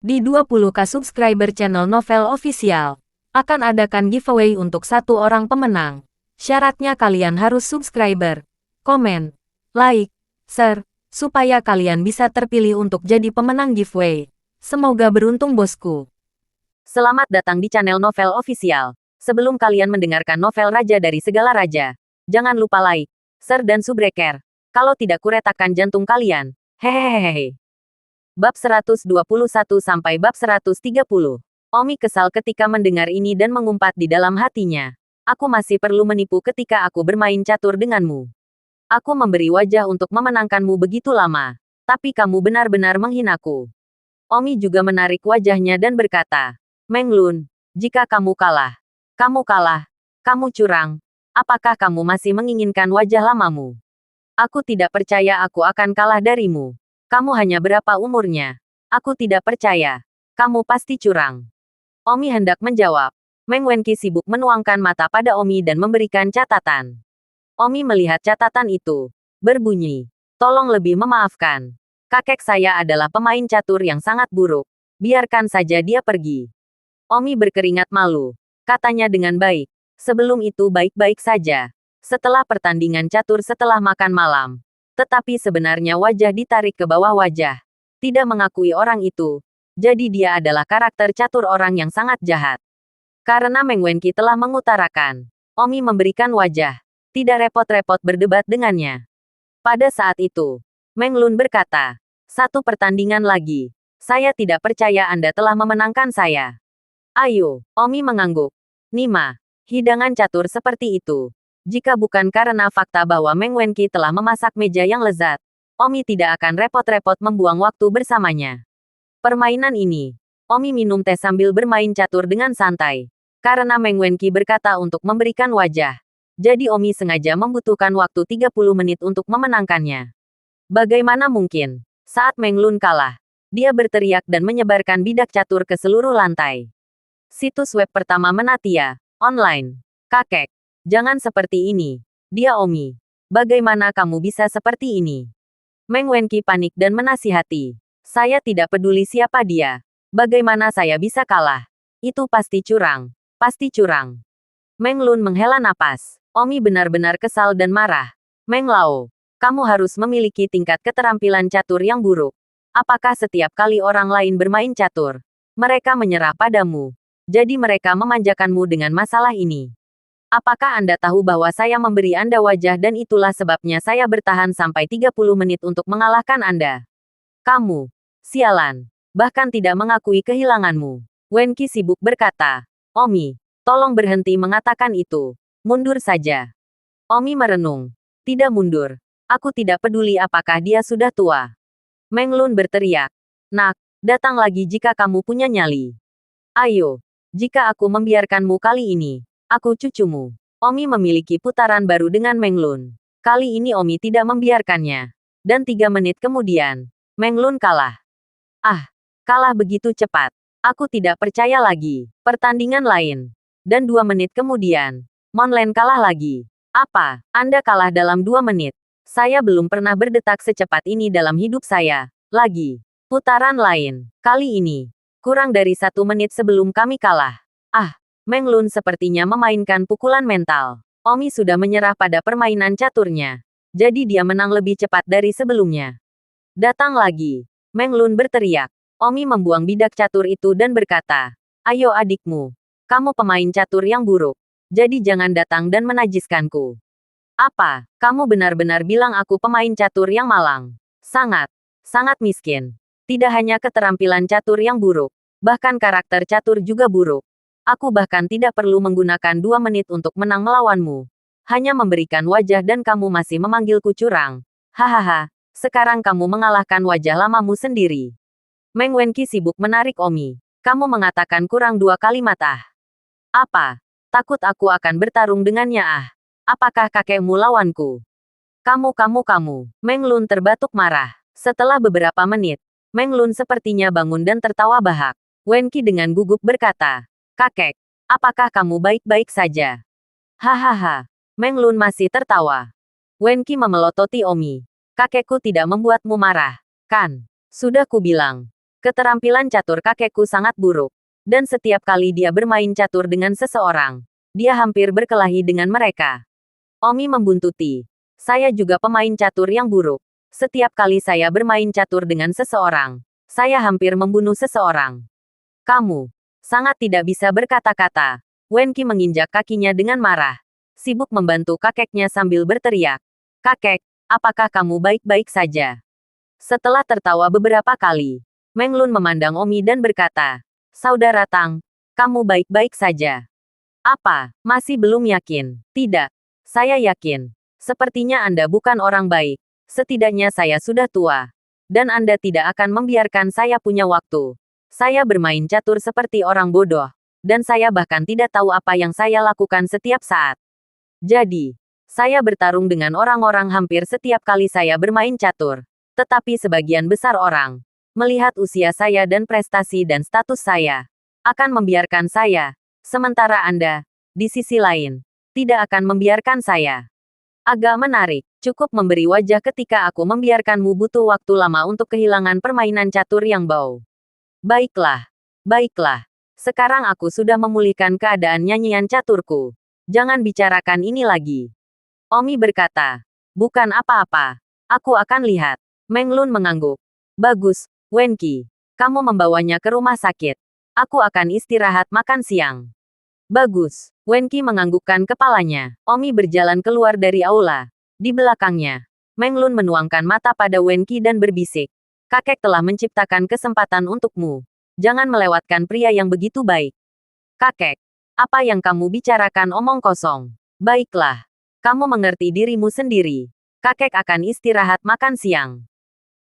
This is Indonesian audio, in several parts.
Di 20k subscriber channel Novel Official, akan adakan giveaway untuk satu orang pemenang. Syaratnya kalian harus subscriber, komen, like, share, supaya kalian bisa terpilih untuk jadi pemenang giveaway. Semoga beruntung bosku. Selamat datang di channel Novel Official. Sebelum kalian mendengarkan novel Raja dari Segala Raja, jangan lupa like, share dan subbreaker. Kalau tidak kuretakan jantung kalian. Hehehehe. Bab 121 sampai bab 130. Omi kesal ketika mendengar ini dan mengumpat di dalam hatinya. Aku masih perlu menipu ketika aku bermain catur denganmu. Aku memberi wajah untuk memenangkanmu begitu lama. Tapi kamu benar-benar menghinaku. Omi juga menarik wajahnya dan berkata, Meng Lun, jika kamu kalah, kamu curang. Apakah kamu masih menginginkan wajah lamamu? Aku tidak percaya aku akan kalah darimu. Kamu hanya berapa umurnya? Aku tidak percaya. Kamu pasti curang. Omi hendak menjawab. Meng Wenqi sibuk menuangkan mata pada Omi dan memberikan catatan. Omi melihat catatan itu. Berbunyi. Tolong lebih memaafkan. Kakek saya adalah pemain catur yang sangat buruk. Biarkan saja dia pergi. Omi berkeringat malu. Katanya dengan baik. Sebelum itu baik-baik saja. Setelah pertandingan catur setelah makan malam. Tetapi sebenarnya wajah ditarik ke bawah wajah. Tidak mengakui orang itu. Jadi dia adalah karakter catur orang yang sangat jahat. Karena Meng Wenqi telah mengutarakan. Omi memberikan wajah. Tidak repot-repot berdebat dengannya. Pada saat itu, Meng Lun berkata, satu pertandingan lagi. Saya tidak percaya Anda telah memenangkan saya. Ayo, Omi mengangguk. Nima, hidangan catur seperti itu. Jika bukan karena fakta bahwa Meng Wenqi telah memasak meja yang lezat, Omi tidak akan repot-repot membuang waktu bersamanya. Permainan ini, Omi minum teh sambil bermain catur dengan santai. Karena Meng Wenqi berkata untuk memberikan wajah. Jadi Omi sengaja membutuhkan waktu 30 menit untuk memenangkannya. Bagaimana mungkin? Saat Meng Lun kalah, dia berteriak dan menyebarkan bidak catur ke seluruh lantai. Situs web pertama Menatia, online. Kakek. Jangan seperti ini. Dia Omi. Bagaimana kamu bisa seperti ini? Meng Wenqi panik dan menasihati. Saya tidak peduli siapa dia. Bagaimana saya bisa kalah? Itu pasti curang. Pasti curang. Meng Lun menghela napas. Omi benar-benar kesal dan marah. Meng Lao, kamu harus memiliki tingkat keterampilan catur yang buruk. Apakah setiap kali orang lain bermain catur, mereka menyerah padamu? Jadi mereka memanjakanmu dengan masalah ini. Apakah Anda tahu bahwa saya memberi Anda wajah dan itulah sebabnya saya bertahan sampai 30 menit untuk mengalahkan Anda? Kamu, sialan, bahkan tidak mengakui kehilanganmu. Wenqi sibuk berkata, Omi, tolong berhenti mengatakan itu. Mundur saja. Omi merenung. Tidak mundur. Aku tidak peduli apakah dia sudah tua. Meng Lun berteriak. Nak, datang lagi jika kamu punya nyali. Ayo, jika aku membiarkanmu kali ini. Aku cucumu. Omi memiliki putaran baru dengan Meng Lun. Kali ini Omi tidak membiarkannya. Dan 3 menit kemudian, Meng Lun kalah. Ah, kalah begitu cepat. Aku tidak percaya lagi. Pertandingan lain. Dan 2 menit kemudian, Mon Len kalah lagi. Apa? Anda kalah dalam 2 menit. Saya belum pernah berdetak secepat ini dalam hidup saya. Lagi. Putaran lain. Kali ini. Kurang dari 1 menit sebelum kami kalah. Ah. Meng Lun sepertinya memainkan pukulan mental. Omi sudah menyerah pada permainan caturnya. Jadi dia menang lebih cepat dari sebelumnya. Datang lagi. Meng Lun berteriak. Omi membuang bidak catur itu dan berkata, ayo adikmu. Kamu pemain catur yang buruk. Jadi jangan datang dan menajiskanku. Apa? Kamu benar-benar bilang aku pemain catur yang malang. Sangat miskin. Tidak hanya keterampilan catur yang buruk. Bahkan karakter catur juga buruk. Aku bahkan tidak perlu menggunakan 2 menit untuk menang melawanmu. Hanya memberikan wajah dan kamu masih memanggilku curang. Hahaha, sekarang kamu mengalahkan wajah lamamu sendiri. Meng Wenqi sibuk menarik Omi. Kamu mengatakan kurang 2 kalimat ah. Apa? Takut aku akan bertarung dengannya ah. Apakah kakekmu lawanku? Kamu. Meng Lun terbatuk marah. Setelah beberapa menit, Meng Lun sepertinya bangun dan tertawa bahak. Wenqi dengan gugup berkata, Kakek, apakah kamu baik-baik saja? Hahaha. Meng Lun masih tertawa. Wenqi memelototi Omi. Kakekku tidak membuatmu marah, kan? Sudah kubilang. Keterampilan catur kakekku sangat buruk. Dan setiap kali dia bermain catur dengan seseorang, dia hampir berkelahi dengan mereka. Omi membuntuti. Saya juga pemain catur yang buruk. Setiap kali saya bermain catur dengan seseorang, saya hampir membunuh seseorang. Kamu sangat tidak bisa berkata-kata. Wenqi menginjak kakinya dengan marah. Sibuk membantu kakeknya sambil berteriak. Kakek, apakah kamu baik-baik saja? Setelah tertawa beberapa kali, Meng Lun memandang Omi dan berkata, Saudara Tang, kamu baik-baik saja. Apa, masih belum yakin? Tidak, saya yakin. Sepertinya Anda bukan orang baik. Setidaknya saya sudah tua. Dan Anda tidak akan membiarkan saya punya waktu. Saya bermain catur seperti orang bodoh. Dan saya bahkan tidak tahu apa yang saya lakukan setiap saat. Jadi, saya bertarung dengan orang-orang hampir setiap kali saya bermain catur. Tetapi sebagian besar orang, melihat usia saya dan prestasi dan status saya, akan membiarkan saya. Sementara Anda, di sisi lain, tidak akan membiarkan saya. Agak menarik, cukup memberi wajah ketika aku membiarkanmu butuh waktu lama untuk kehilangan permainan catur yang bau. Baiklah, baiklah. Sekarang aku sudah memulihkan keadaan nyanyian caturku. Jangan bicarakan ini lagi. Omi berkata, bukan apa-apa. Aku akan lihat. Meng Lun mengangguk. Bagus, Wenqi. Kamu membawanya ke rumah sakit. Aku akan istirahat makan siang. Bagus. Wenqi menganggukkan kepalanya. Omi berjalan keluar dari aula. Di belakangnya, Meng Lun menuangkan mata pada Wenqi dan berbisik. Kakek telah menciptakan kesempatan untukmu. Jangan melewatkan pria yang begitu baik. Kakek, apa yang kamu bicarakan omong kosong. Baiklah. Kamu mengerti dirimu sendiri. Kakek akan istirahat makan siang.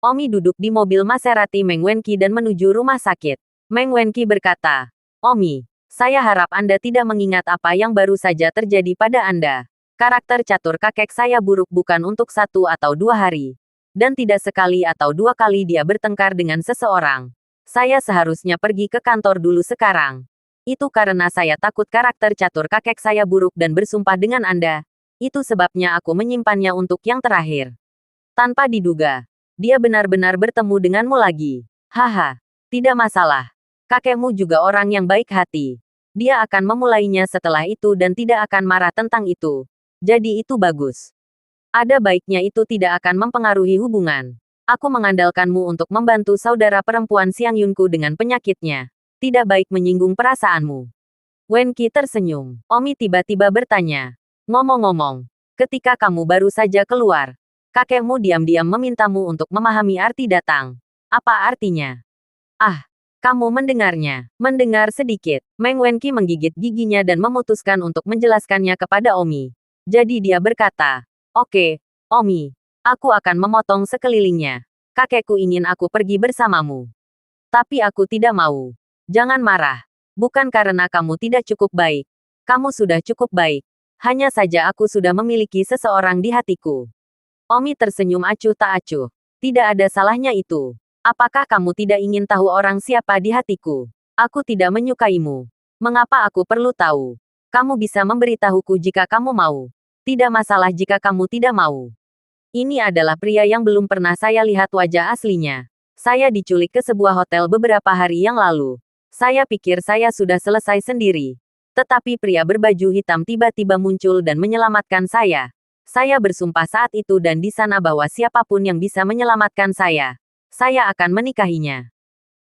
Omi duduk di mobil Maserati Meng Wenqi dan menuju rumah sakit. Meng Wenqi berkata, Omi, saya harap Anda tidak mengingat apa yang baru saja terjadi pada Anda. Karakter catur kakek saya buruk bukan untuk 1 atau 2 hari. Dan tidak sekali atau 2 kali dia bertengkar dengan seseorang. Saya seharusnya pergi ke kantor dulu sekarang. Itu karena saya takut karakter catur kakek saya buruk dan bersumpah dengan Anda. Itu sebabnya aku menyimpannya untuk yang terakhir. Tanpa diduga, dia benar-benar bertemu denganmu lagi. Haha, tidak masalah. Kakekmu juga orang yang baik hati. Dia akan memulainya setelah itu dan tidak akan marah tentang itu. Jadi itu bagus. Ada baiknya itu tidak akan mempengaruhi hubungan. Aku mengandalkanmu untuk membantu saudara perempuan Xiang Yunku dengan penyakitnya. Tidak baik menyinggung perasaanmu. Wenqi tersenyum. Omi tiba-tiba bertanya. Ngomong-ngomong, ketika kamu baru saja keluar, kakekmu diam-diam memintamu untuk memahami arti datang. Apa artinya? Ah, kamu mendengarnya. Mendengar sedikit. Meng Wenqi menggigit giginya dan memutuskan untuk menjelaskannya kepada Omi. Jadi dia berkata, Oke, Omi, aku akan memotong sekelilingnya. Kakekku ingin aku pergi bersamamu. Tapi aku tidak mau. Jangan marah. Bukan karena kamu tidak cukup baik. Kamu sudah cukup baik. Hanya saja aku sudah memiliki seseorang di hatiku. Omi tersenyum acuh tak acuh. Tidak ada salahnya itu. Apakah kamu tidak ingin tahu orang siapa di hatiku? Aku tidak menyukaimu. Mengapa aku perlu tahu? Kamu bisa memberitahuku jika kamu mau. Tidak masalah jika kamu tidak mau. Ini adalah pria yang belum pernah saya lihat wajah aslinya. Saya diculik ke sebuah hotel beberapa hari yang lalu. Saya pikir saya sudah selesai sendiri. Tetapi pria berbaju hitam tiba-tiba muncul dan menyelamatkan saya. Saya bersumpah saat itu dan di sana bahwa siapapun yang bisa menyelamatkan saya akan menikahinya.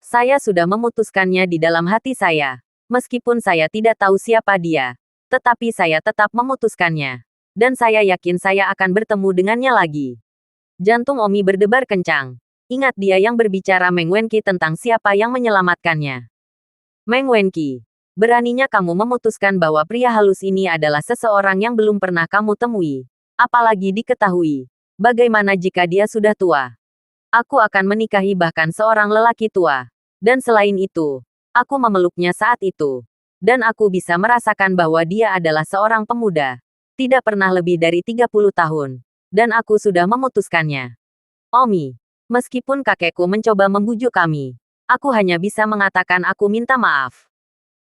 Saya sudah memutuskannya di dalam hati saya. Meskipun saya tidak tahu siapa dia. Tetapi saya tetap memutuskannya. Dan saya yakin saya akan bertemu dengannya lagi. Jantung Omi berdebar kencang. Ingat dia yang berbicara Meng Wenqi tentang siapa yang menyelamatkannya. Meng Wenqi. Beraninya kamu memutuskan bahwa pria halus ini adalah seseorang yang belum pernah kamu temui. Apalagi diketahui. Bagaimana jika dia sudah tua? Aku akan menikahi bahkan seorang lelaki tua. Dan selain itu, aku memeluknya saat itu. Dan aku bisa merasakan bahwa dia adalah seorang pemuda. Tidak pernah lebih dari 30 tahun. Dan aku sudah memutuskannya. Omi, meskipun kakekku mencoba membujuk kami, aku hanya bisa mengatakan aku minta maaf.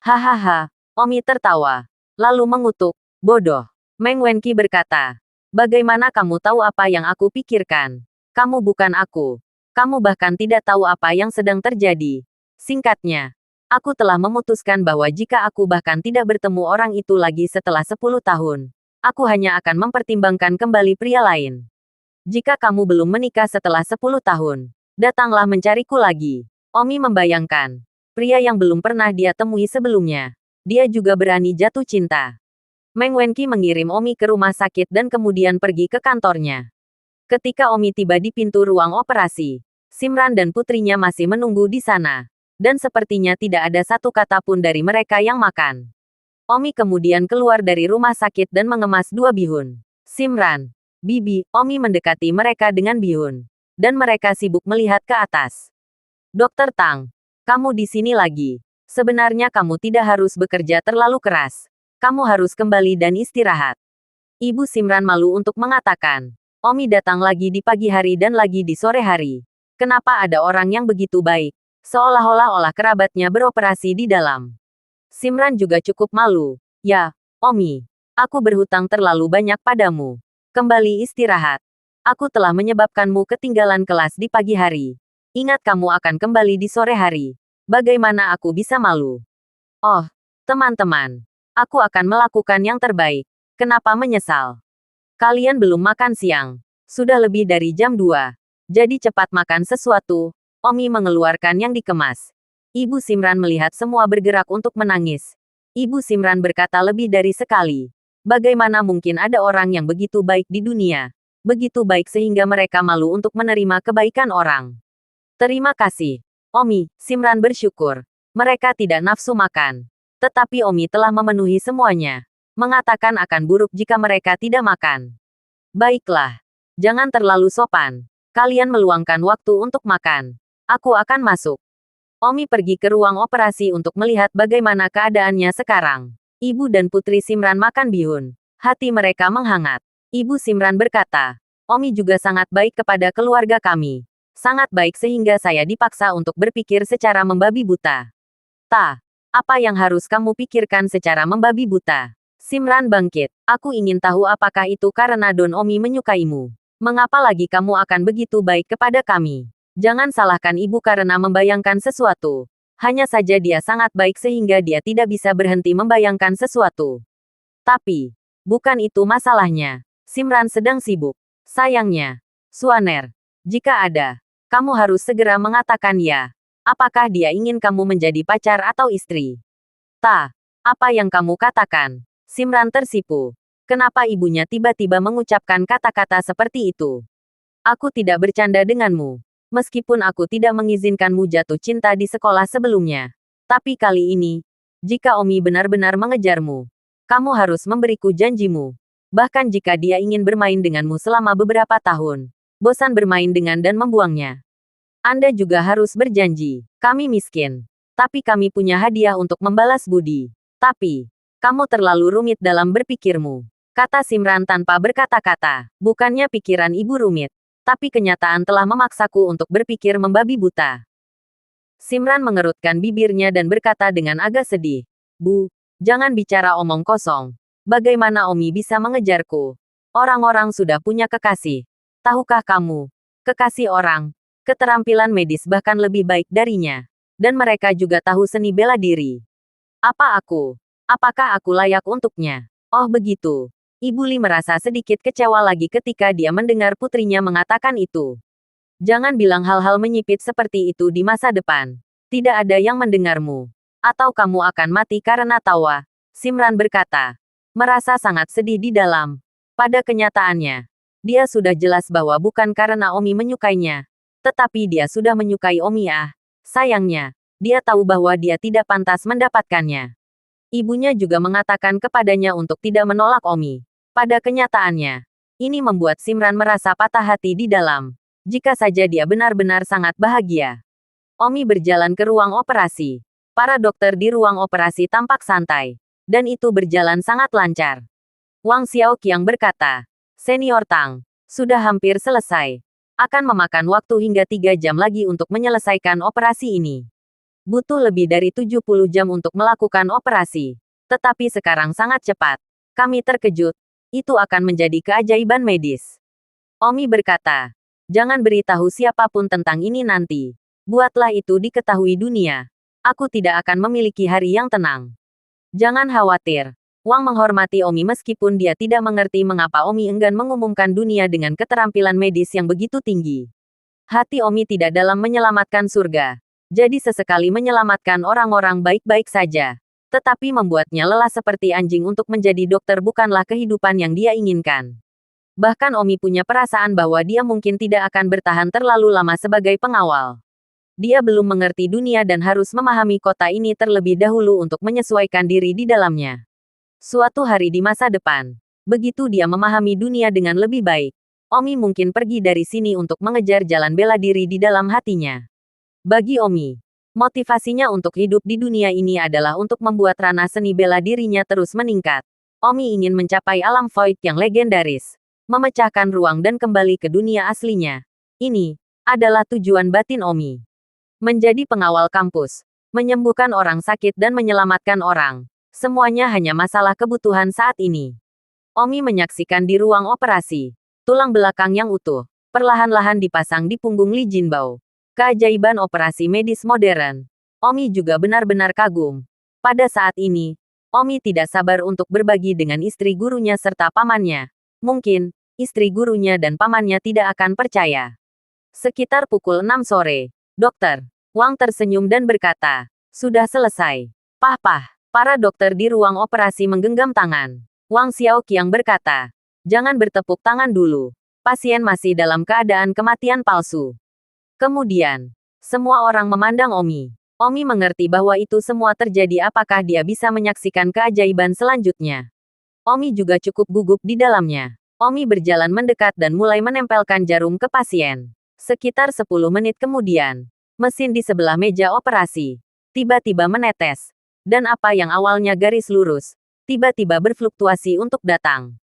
Hahaha, Omi tertawa. Lalu mengutuk, bodoh. Meng Wenqi berkata, bagaimana kamu tahu apa yang aku pikirkan? Kamu bukan aku. Kamu bahkan tidak tahu apa yang sedang terjadi. Singkatnya, aku telah memutuskan bahwa jika aku bahkan tidak bertemu orang itu lagi setelah 10 tahun, aku hanya akan mempertimbangkan kembali pria lain. Jika kamu belum menikah setelah 10 tahun, datanglah mencariku lagi. Omi membayangkan pria yang belum pernah dia temui sebelumnya. Dia juga berani jatuh cinta. Meng Wenqi mengirim Omi ke rumah sakit dan kemudian pergi ke kantornya. Ketika Omi tiba di pintu ruang operasi, Simran dan putrinya masih menunggu di sana. Dan sepertinya tidak ada satu kata pun dari mereka yang makan. Omi kemudian keluar dari rumah sakit dan mengemas 2 bihun. Simran, Bibi, Omi mendekati mereka dengan bihun. Dan mereka sibuk melihat ke atas. Dokter Tang, kamu di sini lagi. Sebenarnya kamu tidak harus bekerja terlalu keras. Kamu harus kembali dan istirahat. Ibu Simran malu untuk mengatakan. Omi datang lagi di pagi hari dan lagi di sore hari. Kenapa ada orang yang begitu baik? Seolah-olah kerabatnya beroperasi di dalam. Simran juga cukup malu. Ya, Omi. Aku berhutang terlalu banyak padamu. Kembali istirahat. Aku telah menyebabkanmu ketinggalan kelas di pagi hari. Ingat kamu akan kembali di sore hari. Bagaimana aku bisa malu? Oh, teman-teman. Aku akan melakukan yang terbaik. Kenapa menyesal? Kalian belum makan siang. Sudah lebih dari jam 2. Jadi cepat makan sesuatu. Omi mengeluarkan yang dikemas. Ibu Simran melihat semua bergerak untuk menangis. Ibu Simran berkata lebih dari sekali. Bagaimana mungkin ada orang yang begitu baik di dunia? Begitu baik sehingga mereka malu untuk menerima kebaikan orang. Terima kasih. Omi, Simran bersyukur. Mereka tidak nafsu makan. Tetapi Omi telah memenuhi semuanya. Mengatakan akan buruk jika mereka tidak makan. Baiklah. Jangan terlalu sopan. Kalian meluangkan waktu untuk makan. Aku akan masuk. Omi pergi ke ruang operasi untuk melihat bagaimana keadaannya sekarang. Ibu dan putri Simran makan bihun. Hati mereka menghangat. Ibu Simran berkata, Omi juga sangat baik kepada keluarga kami. Sangat baik sehingga saya dipaksa untuk berpikir secara membabi buta. Apa yang harus kamu pikirkan secara membabi buta? Simran bangkit. Aku ingin tahu apakah itu karena Don Omi menyukaimu. Mengapa lagi kamu akan begitu baik kepada kami? Jangan salahkan ibu karena membayangkan sesuatu. Hanya saja dia sangat baik sehingga dia tidak bisa berhenti membayangkan sesuatu. Tapi, bukan itu masalahnya. Simran sedang sibuk. Sayangnya, Suaner, jika ada, kamu harus segera mengatakan ya. Apakah dia ingin kamu menjadi pacar atau istri? Apa yang kamu katakan? Simran tersipu. Kenapa ibunya tiba-tiba mengucapkan kata-kata seperti itu? Aku tidak bercanda denganmu. Meskipun aku tidak mengizinkanmu jatuh cinta di sekolah sebelumnya. Tapi kali ini, jika Omi benar-benar mengejarmu, kamu harus memberiku janjimu. Bahkan jika dia ingin bermain denganmu selama beberapa tahun, bosan bermain dengan dan membuangnya. Anda juga harus berjanji. Kami miskin. Tapi kami punya hadiah untuk membalas budi. Tapi, kamu terlalu rumit dalam berpikirmu. Kata Simran tanpa berkata-kata. Bukannya pikiran ibu rumit. Tapi kenyataan telah memaksaku untuk berpikir membabi buta. Simran mengerutkan bibirnya dan berkata dengan agak sedih. Bu, jangan bicara omong kosong. Bagaimana Omi bisa mengejarku? Orang-orang sudah punya kekasih. Tahukah kamu? Kekasih orang, keterampilan medis bahkan lebih baik darinya. Dan mereka juga tahu seni bela diri. Apakah aku layak untuknya? Oh begitu. Ibu Li merasa sedikit kecewa lagi ketika dia mendengar putrinya mengatakan itu. Jangan bilang hal-hal menyipit seperti itu di masa depan. Tidak ada yang mendengarmu. Atau kamu akan mati karena tawa. Simran berkata. Merasa sangat sedih di dalam. Pada kenyataannya, dia sudah jelas bahwa bukan karena Omi menyukainya. Tetapi dia sudah menyukai Omi. Sayangnya, dia tahu bahwa dia tidak pantas mendapatkannya. Ibunya juga mengatakan kepadanya untuk tidak menolak Omi. Pada kenyataannya, ini membuat Simran merasa patah hati di dalam. Jika saja dia benar-benar sangat bahagia. Omi berjalan ke ruang operasi. Para dokter di ruang operasi tampak santai. Dan itu berjalan sangat lancar. Wang Xiaoqiang berkata, Senior Tang, sudah hampir selesai. Akan memakan waktu hingga 3 jam lagi untuk menyelesaikan operasi ini. Butuh lebih dari 70 jam untuk melakukan operasi. Tetapi sekarang sangat cepat. Kami terkejut. Itu akan menjadi keajaiban medis. Omi berkata. Jangan beritahu siapapun tentang ini nanti. Buatlah itu diketahui dunia. Aku tidak akan memiliki hari yang tenang. Jangan khawatir. Wang menghormati Omi meskipun dia tidak mengerti mengapa Omi enggan mengumumkan dunia dengan keterampilan medis yang begitu tinggi. Hati Omi tidak dalam menyelamatkan surga. Jadi sesekali menyelamatkan orang-orang baik-baik saja. Tetapi membuatnya lelah seperti anjing untuk menjadi dokter bukanlah kehidupan yang dia inginkan. Bahkan Omi punya perasaan bahwa dia mungkin tidak akan bertahan terlalu lama sebagai pengawal. Dia belum mengerti dunia dan harus memahami kota ini terlebih dahulu untuk menyesuaikan diri di dalamnya. Suatu hari di masa depan, begitu dia memahami dunia dengan lebih baik, Omi mungkin pergi dari sini untuk mengejar jalan bela diri di dalam hatinya. Bagi Omi, motivasinya untuk hidup di dunia ini adalah untuk membuat ranah seni bela dirinya terus meningkat. Omi ingin mencapai alam void yang legendaris, memecahkan ruang dan kembali ke dunia aslinya. Ini adalah tujuan batin Omi. Menjadi pengawal kampus, menyembuhkan orang sakit dan menyelamatkan orang. Semuanya hanya masalah kebutuhan saat ini. Omi menyaksikan di ruang operasi. Tulang belakang yang utuh, perlahan-lahan dipasang di punggung Li Jinbao. Keajaiban operasi medis modern. Omi juga benar-benar kagum. Pada saat ini, Omi tidak sabar untuk berbagi dengan istri gurunya serta pamannya. Mungkin, istri gurunya dan pamannya tidak akan percaya. Sekitar pukul 6 sore, Dokter Wang tersenyum dan berkata, "Sudah selesai." "Pah." Para dokter di ruang operasi menggenggam tangan. Wang Xiaoqiang berkata, "Jangan bertepuk tangan dulu. Pasien masih dalam keadaan kematian palsu." Kemudian, semua orang memandang Omi. Omi mengerti bahwa itu semua terjadi apakah dia bisa menyaksikan keajaiban selanjutnya. Omi juga cukup gugup di dalamnya. Omi berjalan mendekat dan mulai menempelkan jarum ke pasien. Sekitar 10 menit kemudian, mesin di sebelah meja operasi tiba-tiba menetes. Dan apa yang awalnya garis lurus, tiba-tiba berfluktuasi untuk datang.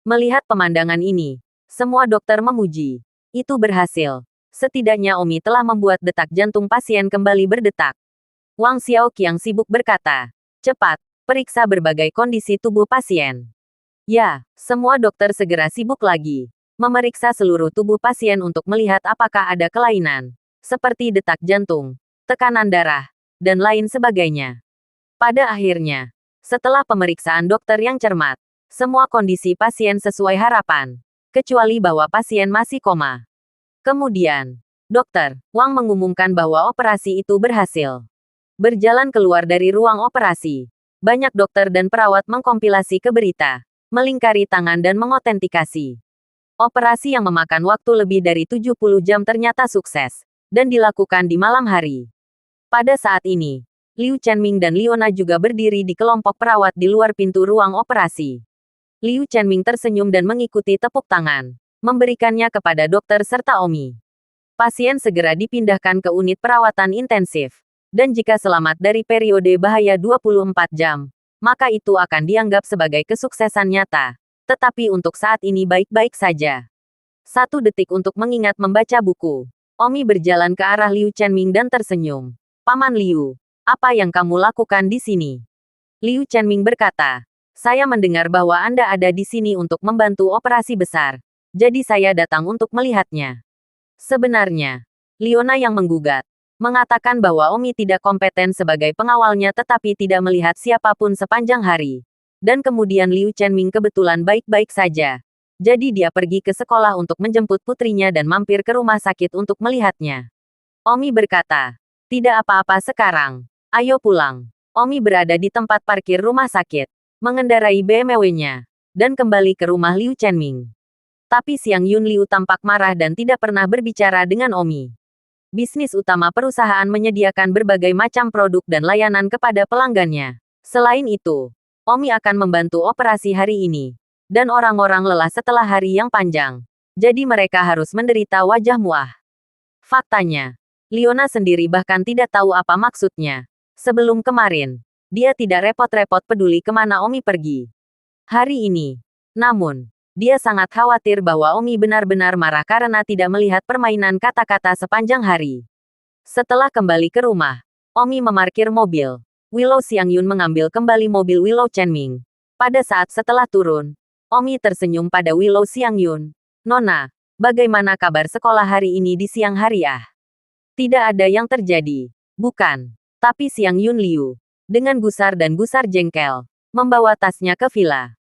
Melihat pemandangan ini, semua dokter memuji. Itu berhasil. Setidaknya Omi telah membuat detak jantung pasien kembali berdetak. Wang Xiaoqiang sibuk berkata, "Cepat, periksa berbagai kondisi tubuh pasien." Ya, semua dokter segera sibuk lagi. Memeriksa seluruh tubuh pasien untuk melihat apakah ada kelainan. Seperti detak jantung, tekanan darah, dan lain sebagainya. Pada akhirnya, setelah pemeriksaan dokter yang cermat, semua kondisi pasien sesuai harapan. Kecuali bahwa pasien masih koma. Kemudian, Dokter Wang mengumumkan bahwa operasi itu berhasil. Berjalan keluar dari ruang operasi, banyak dokter dan perawat mengkompilasi ke berita, melingkari tangan dan mengotentikasi. Operasi yang memakan waktu lebih dari 70 jam ternyata sukses, dan dilakukan di malam hari. Pada saat ini, Liu Chenming dan Liona juga berdiri di kelompok perawat di luar pintu ruang operasi. Liu Chenming tersenyum dan mengikuti tepuk tangan, memberikannya kepada dokter serta Omi. Pasien segera dipindahkan ke unit perawatan intensif. Dan jika selamat dari periode bahaya 24 jam, maka itu akan dianggap sebagai kesuksesan nyata. Tetapi untuk saat ini baik-baik saja. 1 detik untuk mengingat membaca buku. Omi berjalan ke arah Liu Chenming dan tersenyum. "Paman Liu, apa yang kamu lakukan di sini?" Liu Chenming berkata, "Saya mendengar bahwa Anda ada di sini untuk membantu operasi besar. Jadi saya datang untuk melihatnya." Sebenarnya, Liona yang menggugat, mengatakan bahwa Omi tidak kompeten sebagai pengawalnya tetapi tidak melihat siapapun sepanjang hari. Dan kemudian Liu Chenming kebetulan baik-baik saja. Jadi dia pergi ke sekolah untuk menjemput putrinya dan mampir ke rumah sakit untuk melihatnya. Omi berkata, "Tidak apa-apa sekarang. Ayo pulang." Omi berada di tempat parkir rumah sakit, mengendarai BMW-nya, dan kembali ke rumah Liu Chenming. Tapi Xiang Yun Liu tampak marah dan tidak pernah berbicara dengan Omi. Bisnis utama perusahaan menyediakan berbagai macam produk dan layanan kepada pelanggannya. Selain itu, Omi akan membantu operasi hari ini. Dan orang-orang lelah setelah hari yang panjang. Jadi mereka harus menderita wajah muah. Faktanya, Liona sendiri bahkan tidak tahu apa maksudnya. Sebelum kemarin, dia tidak repot-repot peduli kemana Omi pergi. Hari ini, namun, dia sangat khawatir bahwa Omi benar-benar marah karena tidak melihat permainan kata-kata sepanjang hari. Setelah kembali ke rumah, Omi memarkir mobil. Willow Xiangyun mengambil kembali mobil Willow Chenming. Pada saat setelah turun, Omi tersenyum pada Willow Xiangyun. "Nona, Bagaimana kabar sekolah hari ini di siang hari ah? Tidak ada yang terjadi. Bukan. Tapi siang Yun Liu, dengan gusar dan gusar jengkel, membawa tasnya ke villa.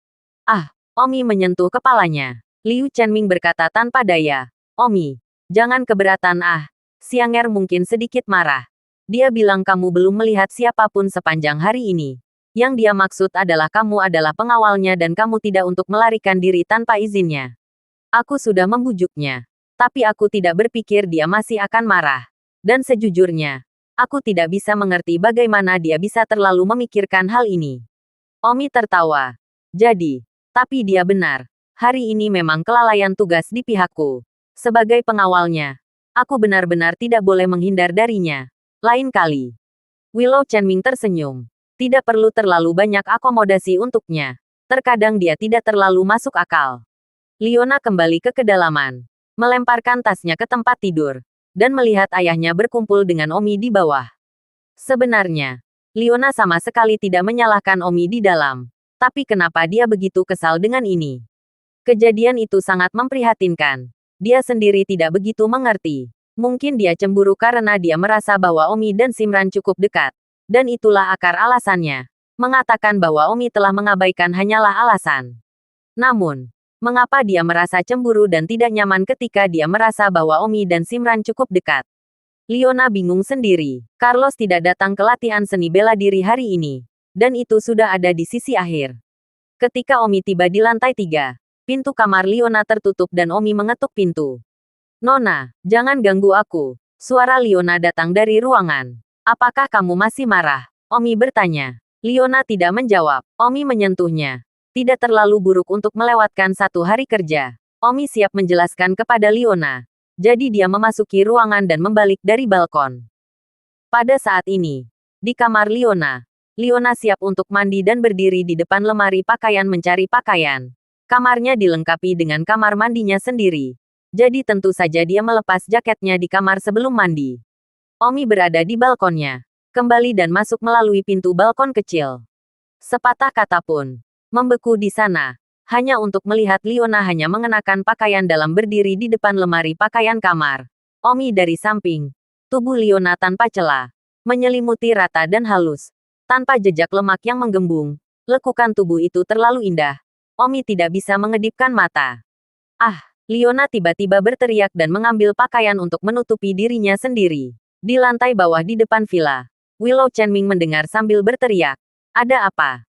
Ah, Omi menyentuh kepalanya. Liu Chenming berkata tanpa daya. Omi, jangan keberatan ah. Xianger mungkin sedikit marah. Dia bilang kamu belum melihat siapapun sepanjang hari ini. Yang dia maksud adalah kamu adalah pengawalnya dan kamu tidak untuk melarikan diri tanpa izinnya. Aku sudah membujuknya. Tapi aku tidak berpikir dia masih akan marah. Dan sejujurnya, aku tidak bisa mengerti bagaimana dia bisa terlalu memikirkan hal ini. Omi tertawa. Jadi, tapi dia benar. Hari ini memang kelalaian tugas di pihakku. Sebagai pengawalnya, aku benar-benar tidak boleh menghindar darinya. Lain kali. Willow Chenming tersenyum. Tidak perlu terlalu banyak akomodasi untuknya. Terkadang dia tidak terlalu masuk akal. Leona kembali ke kedalaman, melemparkan tasnya ke tempat tidur, dan melihat ayahnya berkumpul dengan Omi di bawah. Sebenarnya, Leona sama sekali tidak menyalahkan Omi di dalam. Tapi kenapa dia begitu kesal dengan ini? Kejadian itu sangat memprihatinkan. Dia sendiri tidak begitu mengerti. Mungkin dia cemburu karena dia merasa bahwa Omi dan Simran cukup dekat. Dan itulah akar alasannya. Mengatakan bahwa Omi telah mengabaikan hanyalah alasan. Namun, mengapa dia merasa cemburu dan tidak nyaman ketika dia merasa bahwa Omi dan Simran cukup dekat? Leona bingung sendiri. Carlos tidak datang ke latihan seni bela diri hari ini. Dan itu sudah ada di sisi akhir. Ketika Omi tiba di lantai 3, pintu kamar Leona tertutup dan Omi mengetuk pintu. Nona, jangan ganggu aku. Suara Leona datang dari ruangan. Apakah kamu masih marah? Omi bertanya. Leona tidak menjawab. Omi menyentuhnya. Tidak terlalu buruk untuk melewatkan satu hari kerja. Omi siap menjelaskan kepada Leona. Jadi dia memasuki ruangan dan membalik dari balkon. Pada saat ini, di kamar Leona, Leona siap untuk mandi dan berdiri di depan lemari pakaian mencari pakaian. Kamarnya dilengkapi dengan kamar mandinya sendiri. Jadi tentu saja dia melepas jaketnya di kamar sebelum mandi. Omi berada di balkonnya. Kembali dan masuk melalui pintu balkon kecil. Sepatah kata pun membeku di sana, hanya untuk melihat Leona hanya mengenakan pakaian dalam berdiri di depan lemari pakaian kamar. Omi dari samping. Tubuh Leona tanpa celah, menyelimuti rata dan halus, tanpa jejak lemak yang menggembung. Lekukan tubuh itu terlalu indah. Omi tidak bisa mengedipkan mata. Ah, Leona tiba-tiba berteriak dan mengambil pakaian untuk menutupi dirinya sendiri. Di lantai bawah di depan villa, Willow Chenming mendengar sambil berteriak. Ada apa?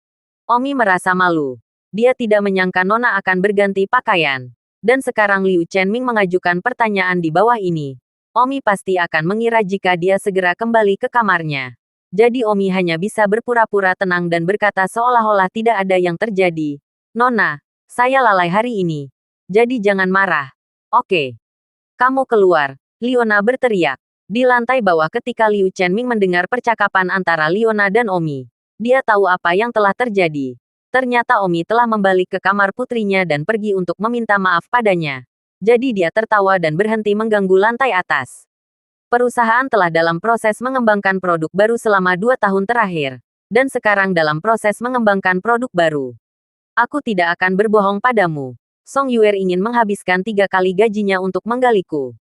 Omi merasa malu. Dia tidak menyangka Nona akan berganti pakaian. Dan sekarang Liu Chenming mengajukan pertanyaan di bawah ini. Omi pasti akan mengira jika dia segera kembali ke kamarnya. Jadi Omi hanya bisa berpura-pura tenang dan berkata seolah-olah tidak ada yang terjadi. Nona, saya lalai hari ini. Jadi jangan marah. Oke. Kamu keluar. Leona berteriak. Di lantai bawah ketika Liu Chenming mendengar percakapan antara Leona dan Omi. Dia tahu apa yang telah terjadi. Ternyata Omi telah membalik ke kamar putrinya dan pergi untuk meminta maaf padanya. Jadi dia tertawa dan berhenti mengganggu lantai atas. Perusahaan telah dalam proses mengembangkan produk baru selama 2 tahun terakhir. Dan sekarang dalam proses mengembangkan produk baru. Aku tidak akan berbohong padamu. Song Yuer ingin menghabiskan 3 kali gajinya untuk menggaliku.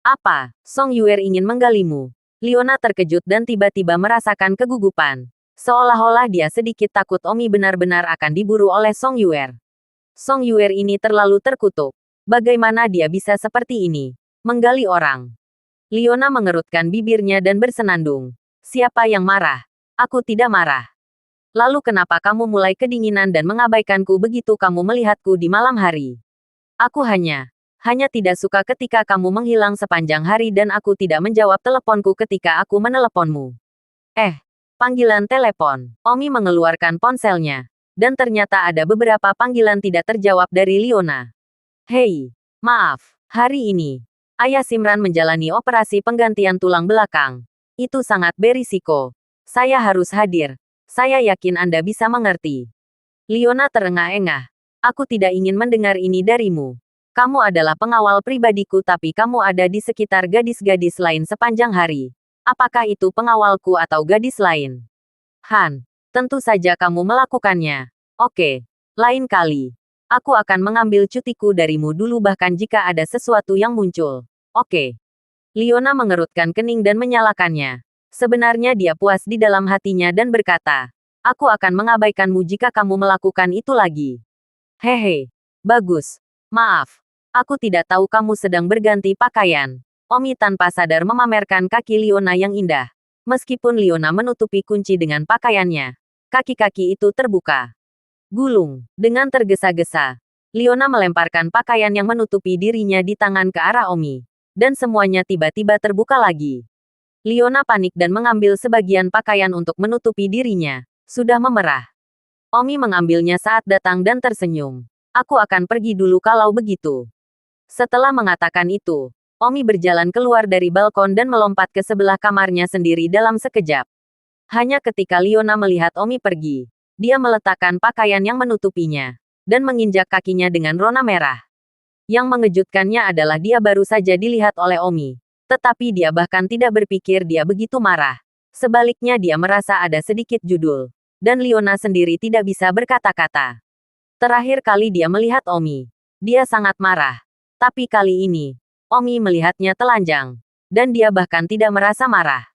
Apa? Song Yuer ingin menggalimu? Leona terkejut dan tiba-tiba merasakan kegugupan. Seolah-olah dia sedikit takut Omi benar-benar akan diburu oleh Song Yuer. Song Yuer ini terlalu terkutuk. Bagaimana dia bisa seperti ini? Menggali orang. Leona mengerutkan bibirnya dan bersenandung. Siapa yang marah? Aku tidak marah. Lalu kenapa kamu mulai kedinginan dan mengabaikanku begitu kamu melihatku di malam hari? Aku hanya tidak suka ketika kamu menghilang sepanjang hari dan aku tidak menjawab teleponku ketika aku meneleponmu. Panggilan telepon. Omi mengeluarkan ponselnya. Dan ternyata ada beberapa panggilan tidak terjawab dari Leona. Hei, maaf, hari ini, ayah Simran menjalani operasi penggantian tulang belakang. Itu sangat berisiko. Saya harus hadir. Saya yakin Anda bisa mengerti. Leona terengah-engah. Aku tidak ingin mendengar ini darimu. Kamu adalah pengawal pribadiku tapi kamu ada di sekitar gadis-gadis lain sepanjang hari. Apakah itu pengawalku atau gadis lain? Han, tentu saja kamu melakukannya. Oke, lain kali. Aku akan mengambil cutiku darimu dulu bahkan jika ada sesuatu yang muncul. Oke. Leona mengerutkan kening dan menyalakannya. Sebenarnya dia puas di dalam hatinya dan berkata, aku akan mengabaikanmu jika kamu melakukan itu lagi. Hehe. Bagus. Maaf. Aku tidak tahu kamu sedang berganti pakaian. Omi tanpa sadar memamerkan kaki Leona yang indah. Meskipun Leona menutupi kunci dengan pakaiannya, kaki-kaki itu terbuka. Gulung. Dengan tergesa-gesa, Leona melemparkan pakaian yang menutupi dirinya di tangan ke arah Omi. Dan semuanya tiba-tiba terbuka lagi. Leona panik dan mengambil sebagian pakaian untuk menutupi dirinya. Sudah memerah. Omi mengambilnya saat datang dan tersenyum. Aku akan pergi dulu kalau begitu. Setelah mengatakan itu, Omi berjalan keluar dari balkon dan melompat ke sebelah kamarnya sendiri dalam sekejap. Hanya ketika Leona melihat Omi pergi, dia meletakkan pakaian yang menutupinya, dan menginjak kakinya dengan rona merah. Yang mengejutkannya adalah dia baru saja dilihat oleh Omi. Tetapi dia bahkan tidak berpikir dia begitu marah. Sebaliknya dia merasa ada sedikit judul. Dan Leona sendiri tidak bisa berkata-kata. Terakhir kali dia melihat Omi, dia sangat marah. Tapi kali ini, Omi melihatnya telanjang. Dan dia bahkan tidak merasa marah.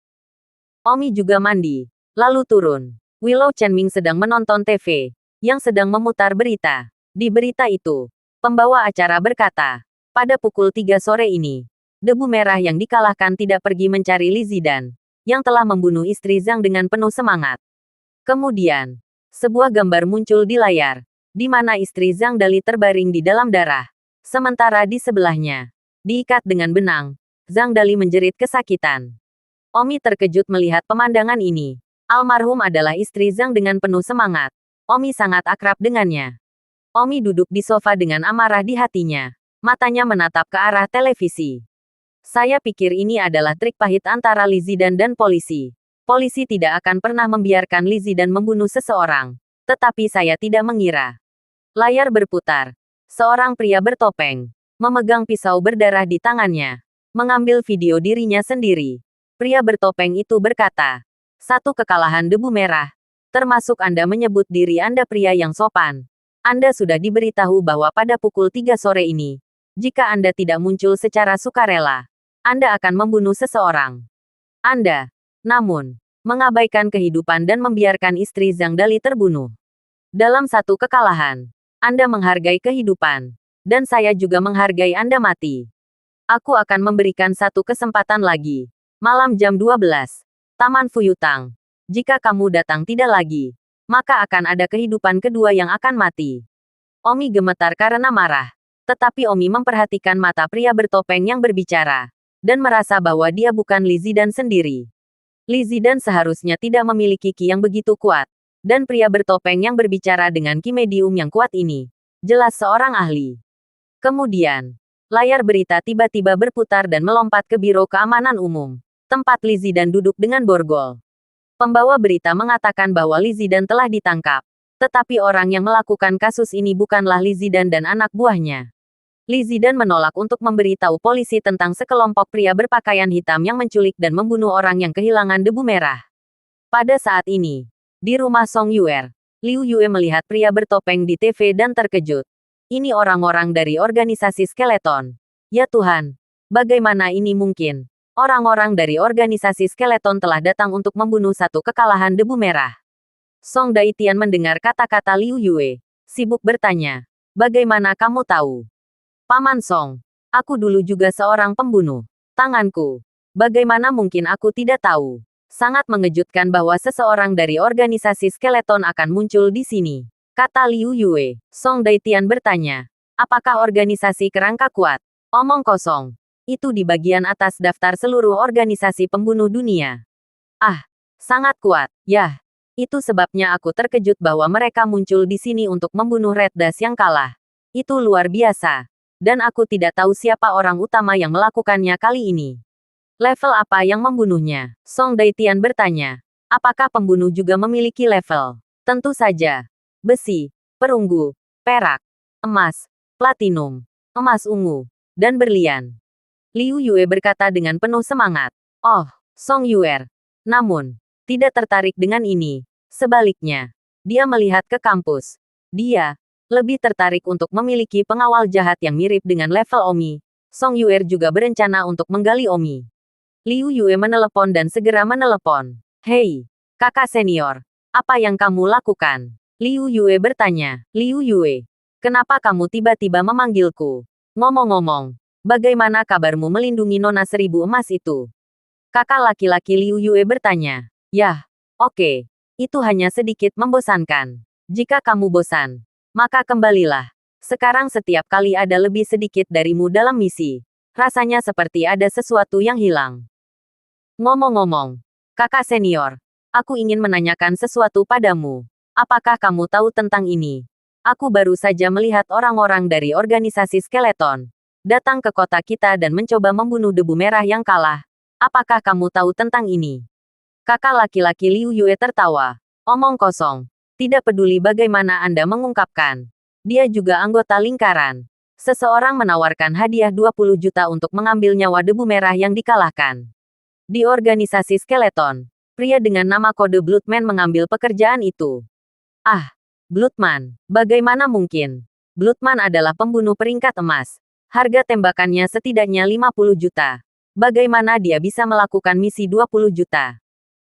Omi juga mandi, lalu turun. Willow Chenming sedang menonton TV, yang sedang memutar berita. Di berita itu, pembawa acara berkata, pada pukul 3 sore ini, debu merah yang dikalahkan tidak pergi mencari Li Zidan, yang telah membunuh istri Zhang dengan penuh semangat. Kemudian, sebuah gambar muncul di layar, di mana istri Zhang Dali terbaring di dalam darah. Sementara di sebelahnya, diikat dengan benang, Zhang Dali menjerit kesakitan. Omi terkejut melihat pemandangan ini. Almarhum adalah istri Zhang dengan penuh semangat. Omi sangat akrab dengannya. Omi duduk di sofa dengan amarah di hatinya. Matanya menatap ke arah televisi. Saya pikir ini adalah trik pahit antara Li Zidan dan polisi. Polisi tidak akan pernah membiarkan Li Zidan membunuh seseorang. Tetapi saya tidak mengira. Layar berputar. Seorang pria bertopeng, memegang pisau berdarah di tangannya, mengambil video dirinya sendiri. Pria bertopeng itu berkata, satu kekalahan debu merah. Termasuk Anda menyebut diri Anda pria yang sopan. Anda sudah diberitahu bahwa pada pukul 3 sore ini, jika Anda tidak muncul secara sukarela, Anda akan membunuh seseorang. Anda, namun, mengabaikan kehidupan dan membiarkan istri Zhang Dali terbunuh. Dalam satu kekalahan, Anda menghargai kehidupan. Dan saya juga menghargai Anda mati. Aku akan memberikan satu kesempatan lagi. Malam jam 12. Taman Fuyutang. Jika kamu datang tidak lagi, maka akan ada kehidupan kedua yang akan mati. Omi gemetar karena marah. Tetapi Omi memperhatikan mata pria bertopeng yang berbicara. Dan merasa bahwa dia bukan Li Zidan sendiri. Li Zidan seharusnya tidak memiliki ki yang begitu kuat. Dan pria bertopeng yang berbicara dengan ki medium yang kuat ini, jelas seorang ahli. Kemudian, layar berita tiba-tiba berputar dan melompat ke Biro Keamanan Umum, tempat Li Zidan duduk dengan borgol. Pembawa berita mengatakan bahwa Li Zidan telah ditangkap. Tetapi orang yang melakukan kasus ini bukanlah Li Zidan dan anak buahnya. Li Zidan menolak untuk memberitahu polisi tentang sekelompok pria berpakaian hitam yang menculik dan membunuh orang yang kehilangan debu merah. Pada saat ini, di rumah Song Yuer, Liu Yue melihat pria bertopeng di TV dan terkejut. Ini orang-orang dari organisasi skeleton. Ya Tuhan, bagaimana ini mungkin? Orang-orang dari organisasi skeleton telah datang untuk membunuh satu kekalahan debu merah. Song Daitian mendengar kata-kata Liu Yue, sibuk bertanya, bagaimana kamu tahu? Paman Song, aku dulu juga seorang pembunuh. Tanganku. Bagaimana mungkin aku tidak tahu? Sangat mengejutkan bahwa seseorang dari organisasi skeleton akan muncul di sini, kata Liu Yue. Song Daitian bertanya, apakah organisasi kerangka kuat? Omong kosong. Itu di bagian atas daftar seluruh organisasi pembunuh dunia. Ah, sangat kuat. Yah, itu sebabnya aku terkejut bahwa mereka muncul di sini untuk membunuh Red Dash yang kalah. Itu luar biasa. Dan aku tidak tahu siapa orang utama yang melakukannya kali ini. Level apa yang membunuhnya? Song Daitian bertanya. Apakah pembunuh juga memiliki level? Tentu saja. Besi, perunggu, perak, emas, platinum, emas ungu, dan berlian. Liu Yue berkata dengan penuh semangat. Oh, Song Yuer. Namun, tidak tertarik dengan ini. Sebaliknya, dia melihat ke kampus. Dia, Lebih tertarik untuk memiliki pengawal jahat yang mirip dengan level Omi. Song Yuer juga berencana untuk menggali Omi. Liu Yue menelepon dan segera menelepon. Hei, kakak senior. Apa yang kamu lakukan? Liu Yue bertanya. Liu Yue, kenapa kamu tiba-tiba memanggilku? Ngomong-ngomong, bagaimana kabarmu melindungi Nona 1000 emas itu? Kakak laki-laki Liu Yue bertanya. Yah, oke. Itu hanya sedikit membosankan. Jika kamu bosan, maka kembalilah. Sekarang setiap kali ada lebih sedikit darimu dalam misi. Rasanya seperti ada sesuatu yang hilang. Ngomong-ngomong, kakak senior, aku ingin menanyakan sesuatu padamu. Apakah kamu tahu tentang ini? Aku baru saja melihat orang-orang dari organisasi skeleton datang ke kota kita dan mencoba membunuh debu merah yang kalah. Apakah kamu tahu tentang ini? Kakak laki-laki Liu Yue tertawa. Omong kosong. Tidak peduli bagaimana Anda mengungkapkan. Dia juga anggota lingkaran. Seseorang menawarkan hadiah 20 juta untuk mengambil nyawa debu merah yang dikalahkan. Di organisasi skeleton, pria dengan nama kode Bloodman mengambil pekerjaan itu. Ah, Bloodman, bagaimana mungkin? Bloodman adalah pembunuh peringkat emas. Harga tembakannya setidaknya 50 juta. Bagaimana dia bisa melakukan misi 20 juta?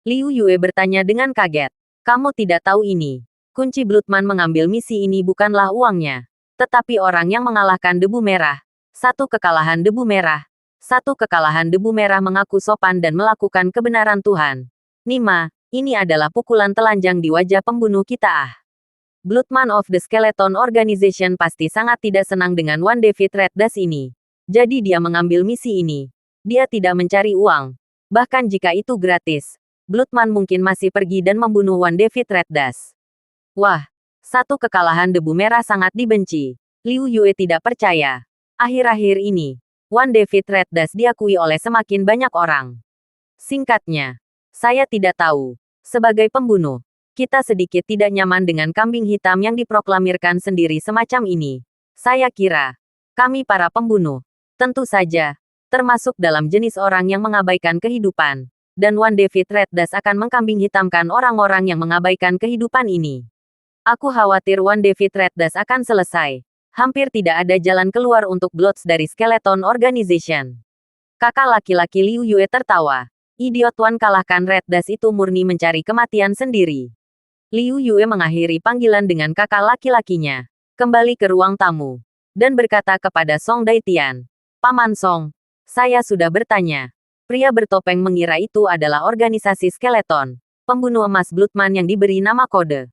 Liu Yue bertanya dengan kaget. Kamu tidak tahu ini. Kunci Bloodman mengambil misi ini bukanlah uangnya, tetapi orang yang mengalahkan debu merah. Satu kekalahan debu merah. Satu kekalahan debu merah mengaku sopan dan melakukan kebenaran Tuhan. Nima, ini adalah pukulan telanjang di wajah pembunuh kita ah. Bloodman of the Skeleton Organization pasti sangat tidak senang dengan One David Red Dash ini. Jadi dia mengambil misi ini. Dia tidak mencari uang. Bahkan jika itu gratis, Bloodman mungkin masih pergi dan membunuh One David Red Dash. Wah, satu kekalahan debu merah sangat dibenci. Liu Yue tidak percaya. Akhir-akhir ini, One David Red Dash diakui oleh semakin banyak orang. Singkatnya, saya tidak tahu. Sebagai pembunuh, kita sedikit tidak nyaman dengan kambing hitam yang diproklamirkan sendiri semacam ini. Saya kira, kami para pembunuh, tentu saja, termasuk dalam jenis orang yang mengabaikan kehidupan. Dan One David Red Dash akan mengkambing hitamkan orang-orang yang mengabaikan kehidupan ini. Aku khawatir One David Red Dash akan selesai. Hampir tidak ada jalan keluar untuk Bloods dari Skeleton Organization. Kakak laki-laki Liu Yue tertawa. Idiot Wan kalahkan Red Dash itu murni mencari kematian sendiri. Liu Yue mengakhiri panggilan dengan kakak laki-lakinya. Kembali ke ruang tamu. Dan berkata kepada Song Daitian. Paman Song, saya sudah bertanya. Pria bertopeng mengira itu adalah organisasi skeleton. Pembunuh emas Bloodman yang diberi nama kode.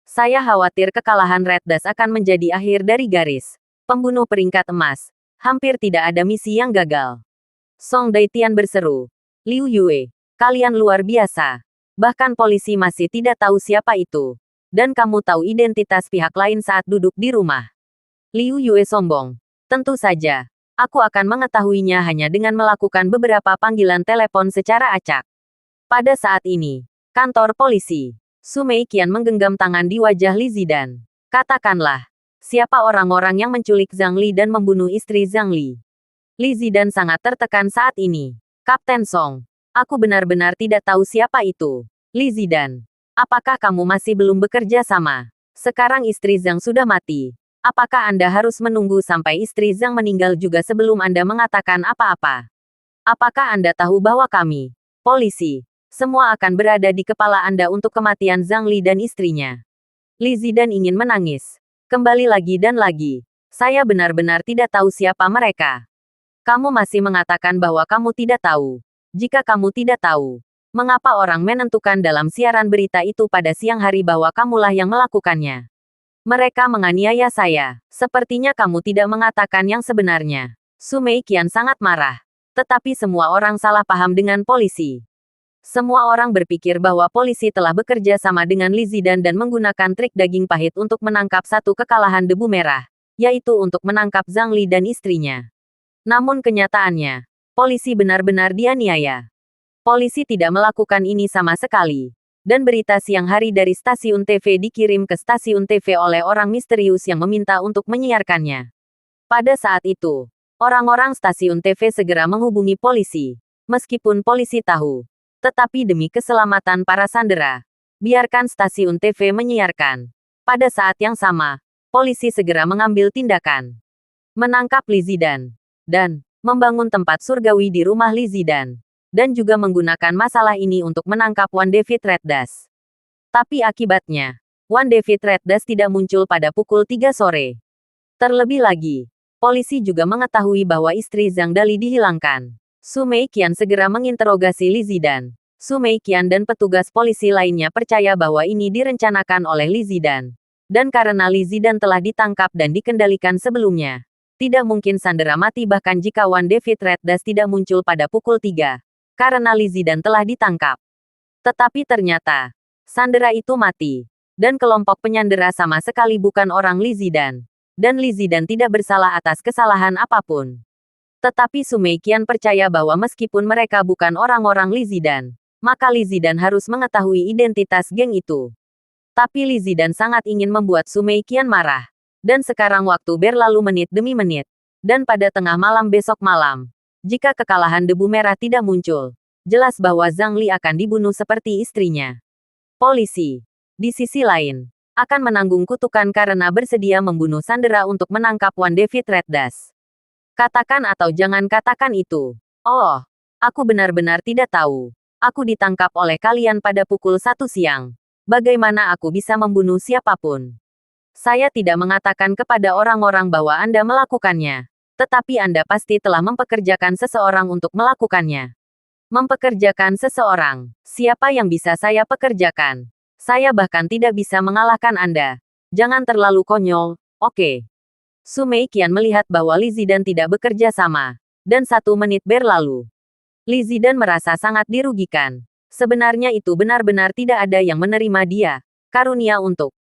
Saya khawatir kekalahan Red Dash akan menjadi akhir dari garis. Pembunuh peringkat emas. Hampir tidak ada misi yang gagal. Song Daitian berseru. Liu Yue, kalian luar biasa. Bahkan polisi masih tidak tahu siapa itu. Dan kamu tahu identitas pihak lain saat duduk di rumah. Liu Yue sombong. Tentu saja. Aku akan mengetahuinya hanya dengan melakukan beberapa panggilan telepon secara acak. Pada saat ini, kantor polisi. Su Meiqian menggenggam tangan di wajah Li Zidan. Katakanlah, siapa orang-orang yang menculik Zhang Li dan membunuh istri Zhang Li? Li Zidan sangat tertekan saat ini. Kapten Song, aku benar-benar tidak tahu siapa itu. Li Zidan, apakah kamu masih belum bekerja sama? Sekarang istri Zhang sudah mati. Apakah Anda harus menunggu sampai istri Zhang meninggal juga sebelum Anda mengatakan apa-apa? Apakah Anda tahu bahwa kami, polisi, semua akan berada di kepala Anda untuk kematian Zhang Li dan istrinya? Li Zidan ingin menangis. Kembali lagi dan lagi. Saya benar-benar tidak tahu siapa mereka. Kamu masih mengatakan bahwa kamu tidak tahu. Jika kamu tidak tahu, mengapa orang menentukan dalam siaran berita itu pada siang hari bahwa kamulah yang melakukannya? Mereka menganiaya saya. Sepertinya kamu tidak mengatakan yang sebenarnya. Su Meiqian sangat marah. Tetapi semua orang salah paham dengan polisi. Semua orang berpikir bahwa polisi telah bekerja sama dengan Li Zidan dan menggunakan trik daging pahit untuk menangkap satu kekalahan debu merah, yaitu untuk menangkap Zhang Li dan istrinya. Namun kenyataannya, polisi benar-benar dianiaya. Polisi tidak melakukan ini sama sekali. Dan berita siang hari dari stasiun TV dikirim ke stasiun TV oleh orang misterius yang meminta untuk menyiarkannya. Pada saat itu, orang-orang stasiun TV segera menghubungi polisi. Meskipun polisi tahu. Tetapi demi keselamatan para sandera, biarkan stasiun TV menyiarkan. Pada saat yang sama, polisi segera mengambil tindakan. Menangkap Li Zidan. Dan membangun tempat surgawi di rumah Li Zidan. Dan juga menggunakan masalah ini untuk menangkap Wan David Red Dust. Tapi akibatnya, Wan David Red Dust tidak muncul pada pukul 3 sore. Terlebih lagi, polisi juga mengetahui bahwa istri Zhang Dali dihilangkan. Su Meiqian segera menginterogasi Li Zidan. Su Meiqian dan petugas polisi lainnya percaya bahwa ini direncanakan oleh Li Zidan. Dan karena Li Zidan telah ditangkap dan dikendalikan sebelumnya, tidak mungkin Sandera mati bahkan jika Wan David Red Dust tidak muncul pada pukul 3. Karena Li Zidan telah ditangkap. Tetapi ternyata, Sandera itu mati. Dan kelompok penyandera sama sekali bukan orang Li Zidan. Dan Li Zidan tidak bersalah atas kesalahan apapun. Tetapi Su Meiqian percaya bahwa meskipun mereka bukan orang-orang Li Zidan, maka Li Zidan harus mengetahui identitas geng itu. Tapi Li Zidan sangat ingin membuat Su Meiqian marah. Dan sekarang waktu berlalu menit demi menit. Dan pada tengah malam besok malam, jika kekalahan debu merah tidak muncul, jelas bahwa Zhang Li akan dibunuh seperti istrinya. Polisi, di sisi lain, akan menanggung kutukan karena bersedia membunuh Sandera untuk menangkap Wan David Red Dust. Katakan atau jangan katakan itu. Oh, aku benar-benar tidak tahu. Aku ditangkap oleh kalian pada pukul 1 siang. Bagaimana aku bisa membunuh siapapun? Saya tidak mengatakan kepada orang-orang bahwa Anda melakukannya. Tetapi Anda pasti telah mempekerjakan seseorang untuk melakukannya. Mempekerjakan seseorang. Siapa yang bisa saya pekerjakan? Saya bahkan tidak bisa mengalahkan Anda. Jangan terlalu konyol, oke? Su Meiqian melihat bahwa Li Zidan tidak bekerja sama. Dan 1 menit berlalu. Li Zidan merasa sangat dirugikan. Sebenarnya itu benar-benar tidak ada yang menerima dia. Karunia untuk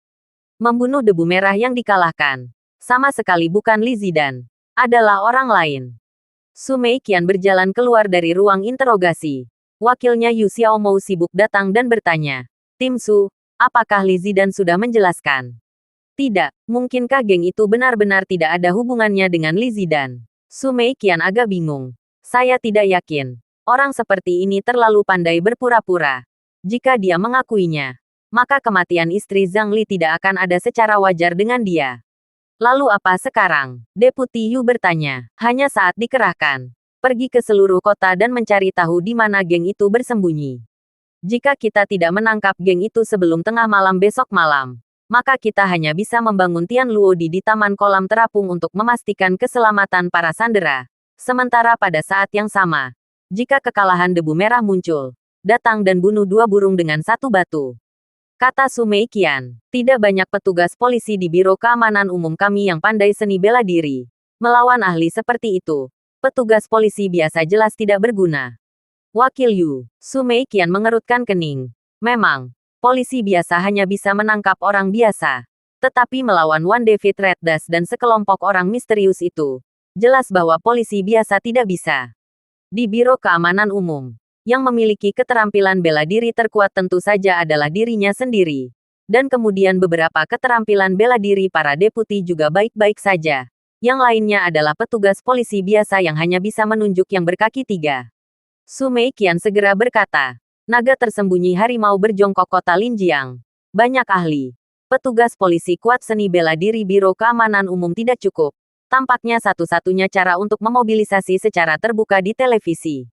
membunuh debu merah yang dikalahkan. Sama sekali bukan Li Zidan. Adalah orang lain. Su Meiqian berjalan keluar dari ruang interogasi. Wakilnya Yu Xiaomou sibuk datang dan bertanya. Tim Su, apakah Li Zidan sudah menjelaskan? Tidak, mungkinkah geng itu benar-benar tidak ada hubungannya dengan Li Zidan? Su Meiqian agak bingung. Saya tidak yakin. Orang seperti ini terlalu pandai berpura-pura. Jika dia mengakuinya, maka kematian istri Zhang Li tidak akan ada secara wajar dengan dia. Lalu apa sekarang? Deputi Yu bertanya. Hanya saat dikerahkan. Pergi ke seluruh kota dan mencari tahu di mana geng itu bersembunyi. Jika kita tidak menangkap geng itu sebelum tengah malam besok malam, maka kita hanya bisa membangun Tian Luodi di taman kolam terapung untuk memastikan keselamatan para sandera. Sementara pada saat yang sama, jika kekalahan debu merah muncul, datang dan bunuh 2 burung dengan 1 batu. Kata Su Meiqian, tidak banyak petugas polisi di Biro Keamanan Umum kami yang pandai seni bela diri. Melawan ahli seperti itu, petugas polisi biasa jelas tidak berguna. Wakil Yu, Su Meiqian mengerutkan kening. Memang, polisi biasa hanya bisa menangkap orang biasa. Tetapi melawan Wan David Red Dust dan sekelompok orang misterius itu, jelas bahwa polisi biasa tidak bisa. Di Biro Keamanan Umum, yang memiliki keterampilan bela diri terkuat tentu saja adalah dirinya sendiri. Dan kemudian beberapa keterampilan bela diri para deputi juga baik-baik saja. Yang lainnya adalah petugas polisi biasa yang hanya bisa menunjuk yang berkaki 3. Su Meiqian segera berkata, naga tersembunyi harimau berjongkok kota Linjiang. Banyak ahli. Petugas polisi kuat seni bela diri Biro Keamanan Umum tidak cukup. Tampaknya satu-satunya cara untuk memobilisasi secara terbuka di televisi.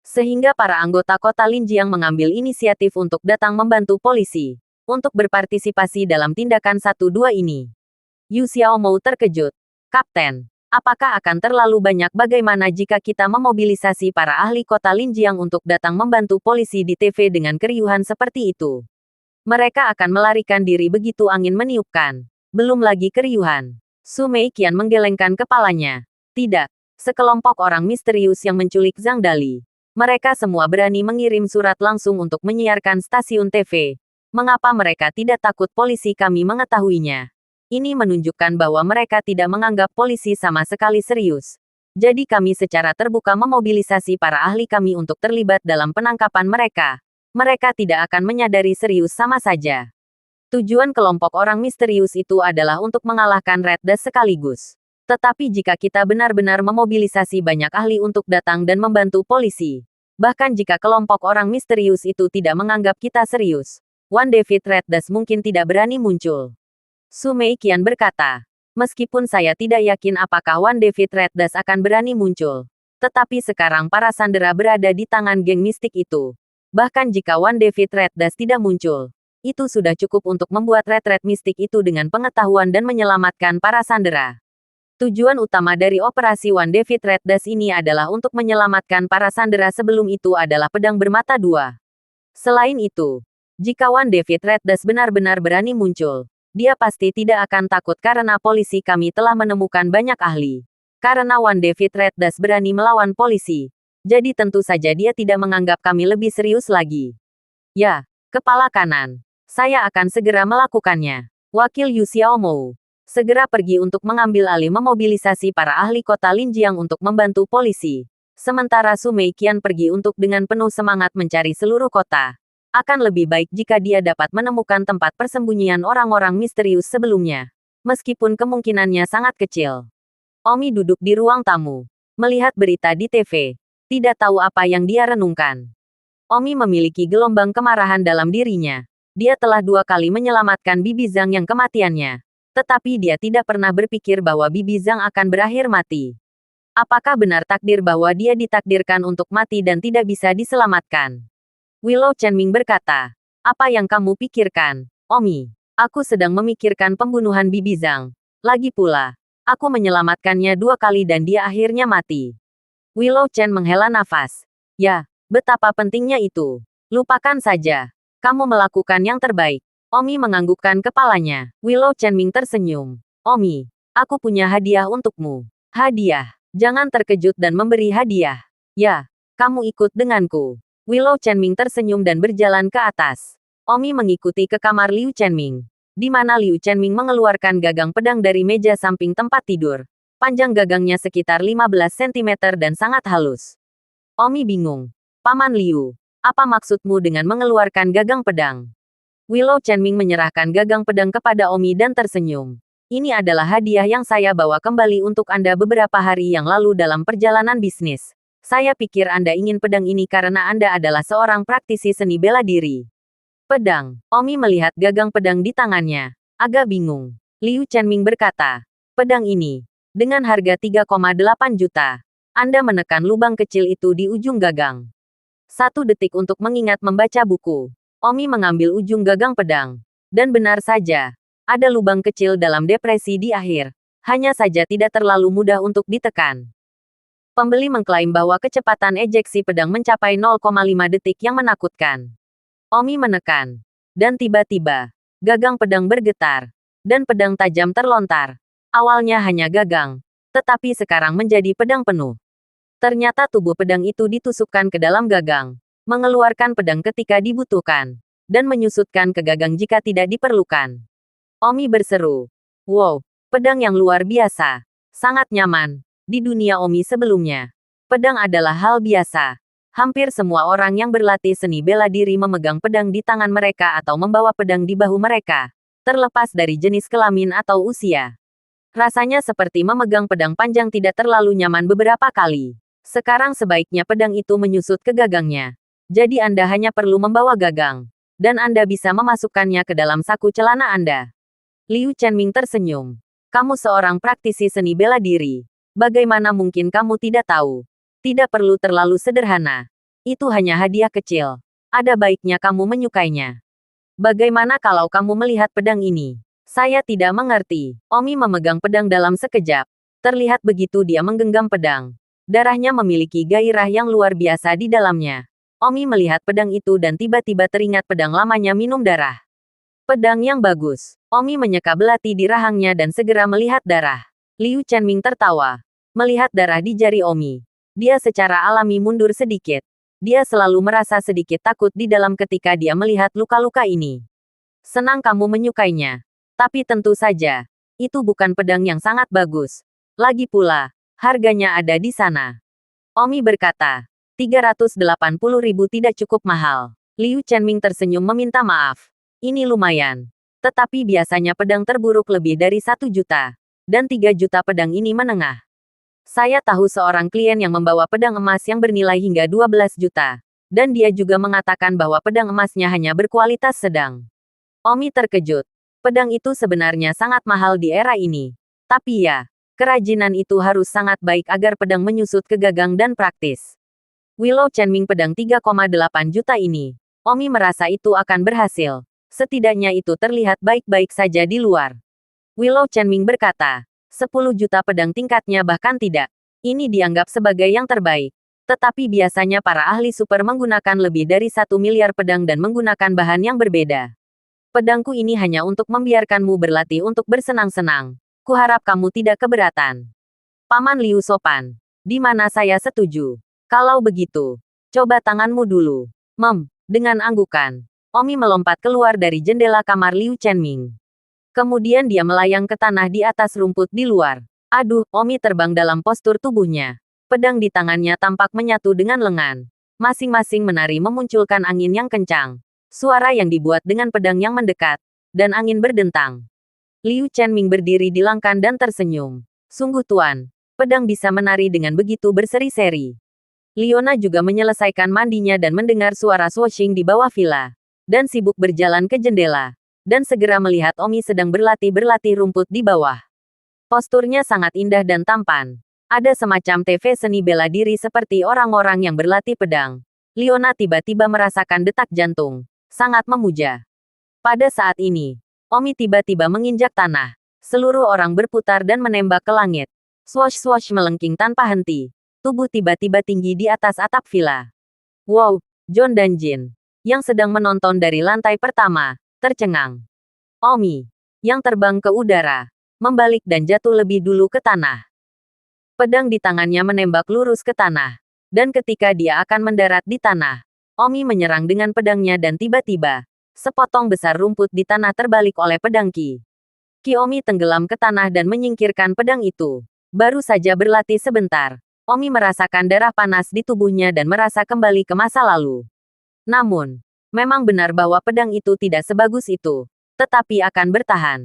Sehingga para anggota kota Linjiang mengambil inisiatif untuk datang membantu polisi. Untuk berpartisipasi dalam tindakan 1-2 ini. Yu Xiaomou terkejut. Kapten, apakah akan terlalu banyak bagaimana jika kita memobilisasi para ahli kota Linjiang untuk datang membantu polisi di TV dengan keriuhan seperti itu? Mereka akan melarikan diri begitu angin meniupkan. Belum lagi keriuhan. Su Meiqian menggelengkan kepalanya. Tidak, sekelompok orang misterius yang menculik Zhang Dali. Mereka semua berani mengirim surat langsung untuk menyiarkan stasiun TV. Mengapa mereka tidak takut polisi kami mengetahuinya? Ini menunjukkan bahwa mereka tidak menganggap polisi sama sekali serius. Jadi kami secara terbuka memobilisasi para ahli kami untuk terlibat dalam penangkapan mereka. Mereka tidak akan menyadari serius sama saja. Tujuan kelompok orang misterius itu adalah untuk mengalahkan Red Dust sekaligus. Tetapi jika kita benar-benar memobilisasi banyak ahli untuk datang dan membantu polisi, bahkan jika kelompok orang misterius itu tidak menganggap kita serius, Wan David Red Dust mungkin tidak berani muncul. Su Meiqian berkata. Meskipun saya tidak yakin apakah Wan David Red Dust akan berani muncul. Tetapi sekarang para sandera berada di tangan geng mistik itu. Bahkan jika Wan David Red Dust tidak muncul, itu sudah cukup untuk membuat retret mistik itu dengan pengetahuan dan menyelamatkan para sandera. Tujuan utama dari operasi Wan David Red Dust ini adalah untuk menyelamatkan para sandera sebelum itu adalah pedang bermata dua. Selain itu, jika Wan David Red Dust benar-benar berani muncul, dia pasti tidak akan takut karena polisi kami telah menemukan banyak ahli. Karena Wan David Red Dust berani melawan polisi, jadi tentu saja dia tidak menganggap kami lebih serius lagi. Ya, kepala kanan. Saya akan segera melakukannya. Wakil Yu Xiaomou segera pergi untuk mengambil alih memobilisasi para ahli kota Linjiang untuk membantu polisi. Sementara Su Meiqian pergi untuk dengan penuh semangat mencari seluruh kota. Akan lebih baik jika dia dapat menemukan tempat persembunyian orang-orang misterius sebelumnya. Meskipun kemungkinannya sangat kecil. Omi duduk di ruang tamu. Melihat berita di TV. Tidak tahu apa yang dia renungkan. Omi memiliki gelombang kemarahan dalam dirinya. Dia telah 2 kali menyelamatkan Bibi Zhang yang kematiannya. Tetapi dia tidak pernah berpikir bahwa Bibi Zhang akan berakhir mati. Apakah benar takdir bahwa dia ditakdirkan untuk mati dan tidak bisa diselamatkan? Willow Chenming berkata, apa yang kamu pikirkan, Omi? Aku sedang memikirkan pembunuhan Bibi Zhang. Lagi pula, aku menyelamatkannya 2 kali dan dia akhirnya mati. Willow Chen menghela nafas. Ya, betapa pentingnya itu. Lupakan saja. Kamu melakukan yang terbaik. Omi menganggukkan kepalanya. Willow Chenming tersenyum. Omi, aku punya hadiah untukmu. Hadiah. Jangan terkejut dan memberi hadiah. Ya, kamu ikut denganku. Willow Chenming tersenyum dan berjalan ke atas. Omi mengikuti ke kamar Liu Chenming, di mana Liu Chenming mengeluarkan gagang pedang dari meja samping tempat tidur. Panjang gagangnya sekitar 15 cm dan sangat halus. Omi bingung. Paman Liu, apa maksudmu dengan mengeluarkan gagang pedang? Willow Chenming menyerahkan gagang pedang kepada Omi dan tersenyum. Ini adalah hadiah yang saya bawa kembali untuk Anda beberapa hari yang lalu dalam perjalanan bisnis. Saya pikir Anda ingin pedang ini karena Anda adalah seorang praktisi seni bela diri. Pedang. Omi melihat gagang pedang di tangannya. Agak bingung. Liu Chenming berkata, pedang ini, dengan harga 3,8 juta. Anda menekan lubang kecil itu di ujung gagang. 1 detik untuk mengingat membaca buku. Omi mengambil ujung gagang pedang. Dan benar saja, ada lubang kecil dalam depresi di akhir. Hanya saja tidak terlalu mudah untuk ditekan. Pembeli mengklaim bahwa kecepatan ejeksi pedang mencapai 0,5 detik yang menakutkan. Omi menekan. Dan tiba-tiba, gagang pedang bergetar. Dan pedang tajam terlontar. Awalnya hanya gagang. Tetapi sekarang menjadi pedang penuh. Ternyata tubuh pedang itu ditusukkan ke dalam gagang. Mengeluarkan pedang ketika dibutuhkan, dan menyusutkan ke gagang jika tidak diperlukan. Omi berseru, wow, pedang yang luar biasa. Sangat nyaman. Di dunia Omi sebelumnya, pedang adalah hal biasa. Hampir semua orang yang berlatih seni bela diri memegang pedang di tangan mereka atau membawa pedang di bahu mereka, terlepas dari jenis kelamin atau usia. Rasanya seperti memegang pedang panjang tidak terlalu nyaman beberapa kali. Sekarang sebaiknya pedang itu menyusut ke gagangnya. Jadi Anda hanya perlu membawa gagang. Dan Anda bisa memasukkannya ke dalam saku celana Anda. Liu Chenming tersenyum. Kamu seorang praktisi seni bela diri. Bagaimana mungkin kamu tidak tahu? Tidak perlu terlalu sederhana. Itu hanya hadiah kecil. Ada baiknya kamu menyukainya. Bagaimana kalau kamu melihat pedang ini? Saya tidak mengerti. Omi memegang pedang dalam sekejap. Terlihat begitu dia menggenggam pedang. Darahnya memiliki gairah yang luar biasa di dalamnya. Omi melihat pedang itu dan tiba-tiba teringat pedang lamanya minum darah. Pedang yang bagus. Omi menyeka belati di rahangnya dan segera melihat darah. Liu Chenming tertawa. Melihat darah di jari Omi. Dia secara alami mundur sedikit. Dia selalu merasa sedikit takut di dalam ketika dia melihat luka-luka ini. Senang kamu menyukainya. Tapi tentu saja, itu bukan pedang yang sangat bagus. Lagi pula, harganya ada di sana. Omi berkata, 380.000 tidak cukup mahal. Liu Chenming tersenyum meminta maaf. Ini lumayan. Tetapi biasanya pedang terburuk lebih dari 1 juta. Dan 3 juta pedang ini menengah. Saya tahu seorang klien yang membawa pedang emas yang bernilai hingga 12 juta. Dan dia juga mengatakan bahwa pedang emasnya hanya berkualitas sedang. Omi terkejut. Pedang itu sebenarnya sangat mahal di era ini. Tapi ya, kerajinan itu harus sangat baik agar pedang menyusut ke gagang dan praktis. Willow Chenming pedang 3,8 juta ini. Omi merasa itu akan berhasil. Setidaknya itu terlihat baik-baik saja di luar. Willow Chenming berkata, 10 juta pedang tingkatnya bahkan tidak. Ini dianggap sebagai yang terbaik. Tetapi biasanya para ahli super menggunakan lebih dari 1 miliar pedang dan menggunakan bahan yang berbeda. Pedangku ini hanya untuk membiarkanmu berlatih untuk bersenang-senang. Kuharap kamu tidak keberatan. Paman Liu sopan. Di mana saya setuju. Kalau begitu, coba tanganmu dulu. Dengan anggukan, Omi melompat keluar dari jendela kamar Liu Chenming. Kemudian dia melayang ke tanah di atas rumput di luar. Aduh, Omi terbang dalam postur tubuhnya. Pedang di tangannya tampak menyatu dengan lengan. Masing-masing menari memunculkan angin yang kencang. Suara yang dibuat dengan pedang yang mendekat, dan angin berdentang. Liu Chenming berdiri di langkan dan tersenyum. Sungguh tuan, pedang bisa menari dengan begitu berseri-seri. Liona juga menyelesaikan mandinya dan mendengar suara swooshing di bawah villa. Dan sibuk berjalan ke jendela. Dan segera melihat Omi sedang berlatih rumput di bawah. Posturnya sangat indah dan tampan. Ada semacam TV seni bela diri seperti orang-orang yang berlatih pedang. Liona tiba-tiba merasakan detak jantung. Sangat memuja. Pada saat ini, Omi tiba-tiba menginjak tanah. Seluruh orang berputar dan menembak ke langit. Swoosh-swoosh melengking tanpa henti. Tubuh tiba-tiba tinggi di atas atap villa. Wow, John dan Jin, yang sedang menonton dari lantai pertama, tercengang. Omi, yang terbang ke udara, membalik dan jatuh lebih dulu ke tanah. Pedang di tangannya menembak lurus ke tanah. Dan ketika dia akan mendarat di tanah, Omi menyerang dengan pedangnya dan tiba-tiba, sepotong besar rumput di tanah terbalik oleh pedang Ki. Omi tenggelam ke tanah dan menyingkirkan pedang itu. Baru saja berlatih sebentar, Omi merasakan darah panas di tubuhnya dan merasa kembali ke masa lalu. Namun, memang benar bahwa pedang itu tidak sebagus itu, tetapi akan bertahan.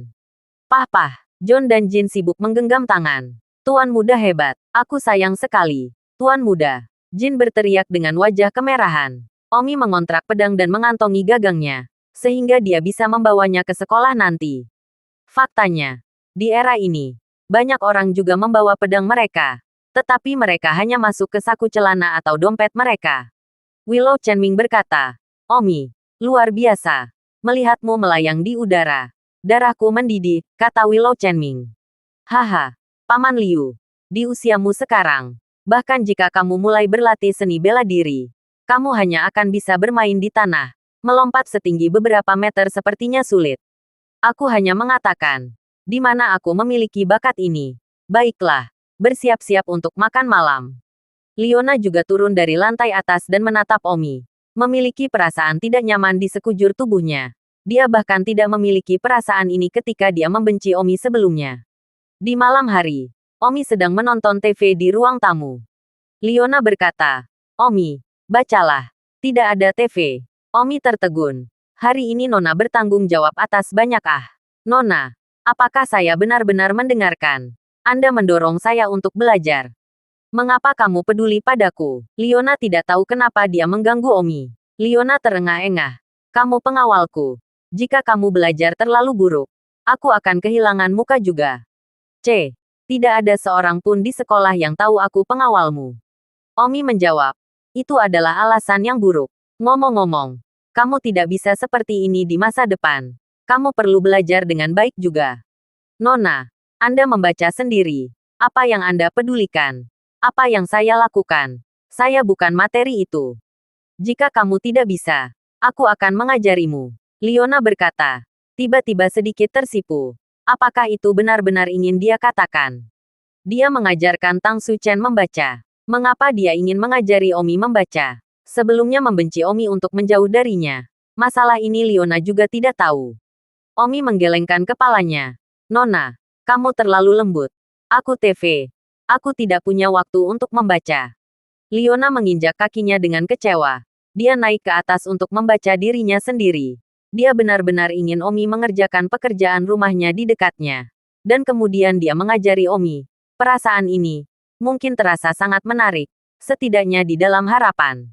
Pah, John dan Jin sibuk menggenggam tangan. Tuan muda hebat, aku sayang sekali. Tuan muda, Jin berteriak dengan wajah kemerahan. Omi mengontrak pedang dan mengantongi gagangnya, sehingga dia bisa membawanya ke sekolah nanti. Faktanya, di era ini, banyak orang juga membawa pedang mereka, tetapi mereka hanya masuk ke saku celana atau dompet mereka. Willow Chenming berkata, Omi, luar biasa. Melihatmu melayang di udara. Darahku mendidih, kata Willow Chenming. Haha, Paman Liu, di usiamu sekarang, bahkan jika kamu mulai berlatih seni bela diri, kamu hanya akan bisa bermain di tanah. Melompat setinggi beberapa meter sepertinya sulit. Aku hanya mengatakan, di mana aku memiliki bakat ini. Baiklah, bersiap-siap untuk makan malam. Liona juga turun dari lantai atas dan menatap Omi. Memiliki perasaan tidak nyaman di sekujur tubuhnya. Dia bahkan tidak memiliki perasaan ini ketika dia membenci Omi sebelumnya. Di malam hari, Omi sedang menonton TV di ruang tamu. Liona berkata, Omi, bacalah. Tidak ada TV. Omi tertegun. Hari ini Nona bertanggung jawab atas banyak Nona, apakah saya benar-benar mendengarkan? Anda mendorong saya untuk belajar. Mengapa kamu peduli padaku? Liona tidak tahu kenapa dia mengganggu Omi. Liona terengah-engah. Kamu pengawalku. Jika kamu belajar terlalu buruk, aku akan kehilangan muka juga. Tidak ada seorang pun di sekolah yang tahu aku pengawalmu. Omi menjawab. Itu adalah alasan yang buruk. Ngomong-ngomong, kamu tidak bisa seperti ini di masa depan. Kamu perlu belajar dengan baik juga. Nona, Anda membaca sendiri. Apa yang Anda pedulikan? Apa yang saya lakukan? Saya bukan materi itu. Jika kamu tidak bisa, aku akan mengajarimu. Liona berkata. Tiba-tiba sedikit tersipu. Apakah itu benar-benar ingin dia katakan? Dia mengajarkan Tang Suchen membaca. Mengapa dia ingin mengajari Omi membaca? Sebelumnya membenci Omi untuk menjauh darinya. Masalah ini Liona juga tidak tahu. Omi menggelengkan kepalanya. Nona, kamu terlalu lembut. Aku TV. Aku tidak punya waktu untuk membaca. Liona menginjak kakinya dengan kecewa. Dia naik ke atas untuk membaca dirinya sendiri. Dia benar-benar ingin Omi mengerjakan pekerjaan rumahnya di dekatnya. Dan kemudian dia mengajari Omi. Perasaan ini mungkin terasa sangat menarik, setidaknya di dalam harapan.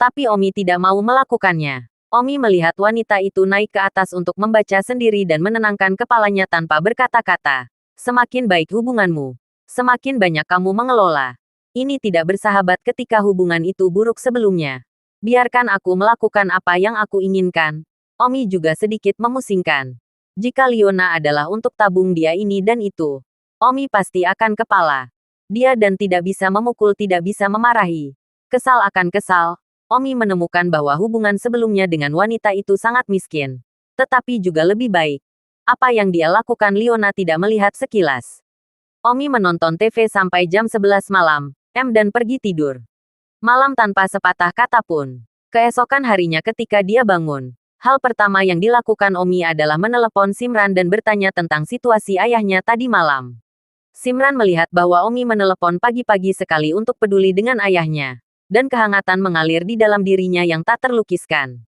Tapi Omi tidak mau melakukannya. Omi melihat wanita itu naik ke atas untuk membaca sendiri dan menenangkan kepalanya tanpa berkata-kata. Semakin baik hubunganmu, semakin banyak kamu mengelola. Ini tidak bersahabat ketika hubungan itu buruk sebelumnya. Biarkan aku melakukan apa yang aku inginkan. Omi juga sedikit memusingkan. Jika Liona adalah untuk tabung dia ini dan itu, Omi pasti akan kepala. Dia dan tidak bisa memukul, tidak bisa memarahi. Kesal akan kesal. Omi menemukan bahwa hubungan sebelumnya dengan wanita itu sangat miskin. Tetapi juga lebih baik. Apa yang dia lakukan Liona tidak melihat sekilas. Omi menonton TV sampai jam 11 malam, dan pergi tidur. Malam tanpa sepatah kata pun. Keesokan harinya ketika dia bangun, hal pertama yang dilakukan Omi adalah menelepon Simran dan bertanya tentang situasi ayahnya tadi malam. Simran melihat bahwa Omi menelepon pagi-pagi sekali untuk peduli dengan ayahnya. Dan kehangatan mengalir di dalam dirinya yang tak terlukiskan.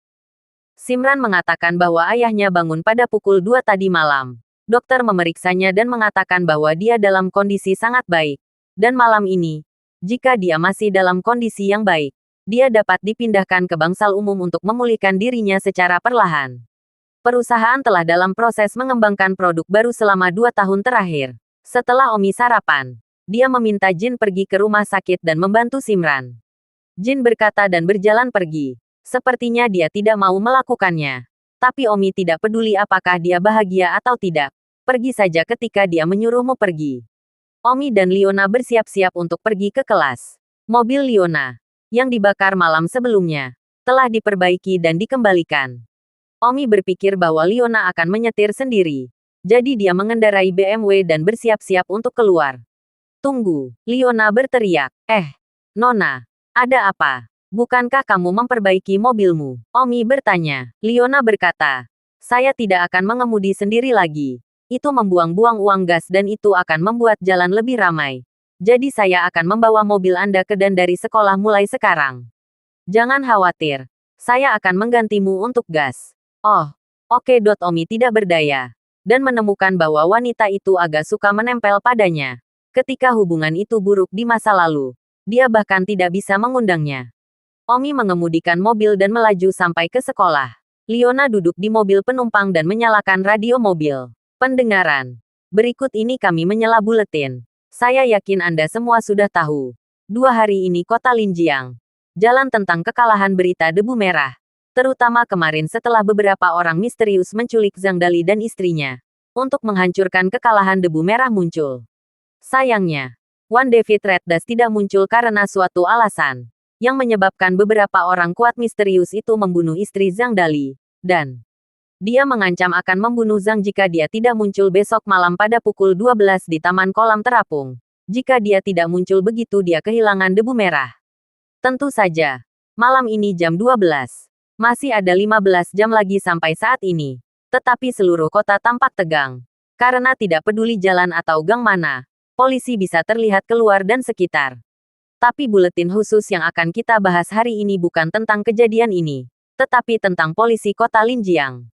Simran mengatakan bahwa ayahnya bangun pada pukul 2 tadi malam. Dokter memeriksanya dan mengatakan bahwa dia dalam kondisi sangat baik. Dan malam ini, jika dia masih dalam kondisi yang baik, dia dapat dipindahkan ke bangsal umum untuk memulihkan dirinya secara perlahan. Perusahaan telah dalam proses mengembangkan produk baru selama 2 tahun terakhir. Setelah Omi sarapan, dia meminta Jin pergi ke rumah sakit dan membantu Simran. Jin berkata dan berjalan pergi. Sepertinya dia tidak mau melakukannya. Tapi Omi tidak peduli apakah dia bahagia atau tidak. Pergi saja ketika dia menyuruhmu pergi. Omi dan Liona bersiap-siap untuk pergi ke kelas. Mobil Liona, yang dibakar malam sebelumnya, telah diperbaiki dan dikembalikan. Omi berpikir bahwa Liona akan menyetir sendiri. Jadi dia mengendarai BMW dan bersiap-siap untuk keluar. Tunggu, Liona berteriak. Nona. Ada apa? Bukankah kamu memperbaiki mobilmu? Omi bertanya. Liona berkata, saya tidak akan mengemudi sendiri lagi. Itu membuang-buang uang gas dan itu akan membuat jalan lebih ramai. Jadi saya akan membawa mobil Anda ke dan dari sekolah mulai sekarang. Jangan khawatir. Saya akan menggantimu untuk gas. Oh, oke. Omi tidak berdaya. Dan menemukan bahwa wanita itu agak suka menempel padanya. Ketika hubungan itu buruk di masa lalu. Dia bahkan tidak bisa mengundangnya. Omi mengemudikan mobil dan melaju sampai ke sekolah. Liona duduk di mobil penumpang dan menyalakan radio mobil. Pendengaran. Berikut ini kami menyela buletin. Saya yakin Anda semua sudah tahu. 2 hari ini kota Linjiang. Jalan tentang kekalahan berita debu merah. Terutama kemarin setelah beberapa orang misterius menculik Zhang Dali dan istrinya. Untuk menghancurkan kekalahan debu merah muncul. Sayangnya. Wan David Red Dust tidak muncul karena suatu alasan, yang menyebabkan beberapa orang kuat misterius itu membunuh istri Zhang Dali, dan dia mengancam akan membunuh Zhang jika dia tidak muncul besok malam pada pukul 12 di Taman Kolam Terapung. Jika dia tidak muncul begitu dia kehilangan debu merah. Tentu saja, malam ini jam 12. Masih ada 15 jam lagi sampai saat ini. Tetapi seluruh kota tampak tegang. Karena tidak peduli jalan atau gang mana. Polisi bisa terlihat keluar dan sekitar. Tapi buletin khusus yang akan kita bahas hari ini bukan tentang kejadian ini, tetapi tentang polisi kota Linjiang.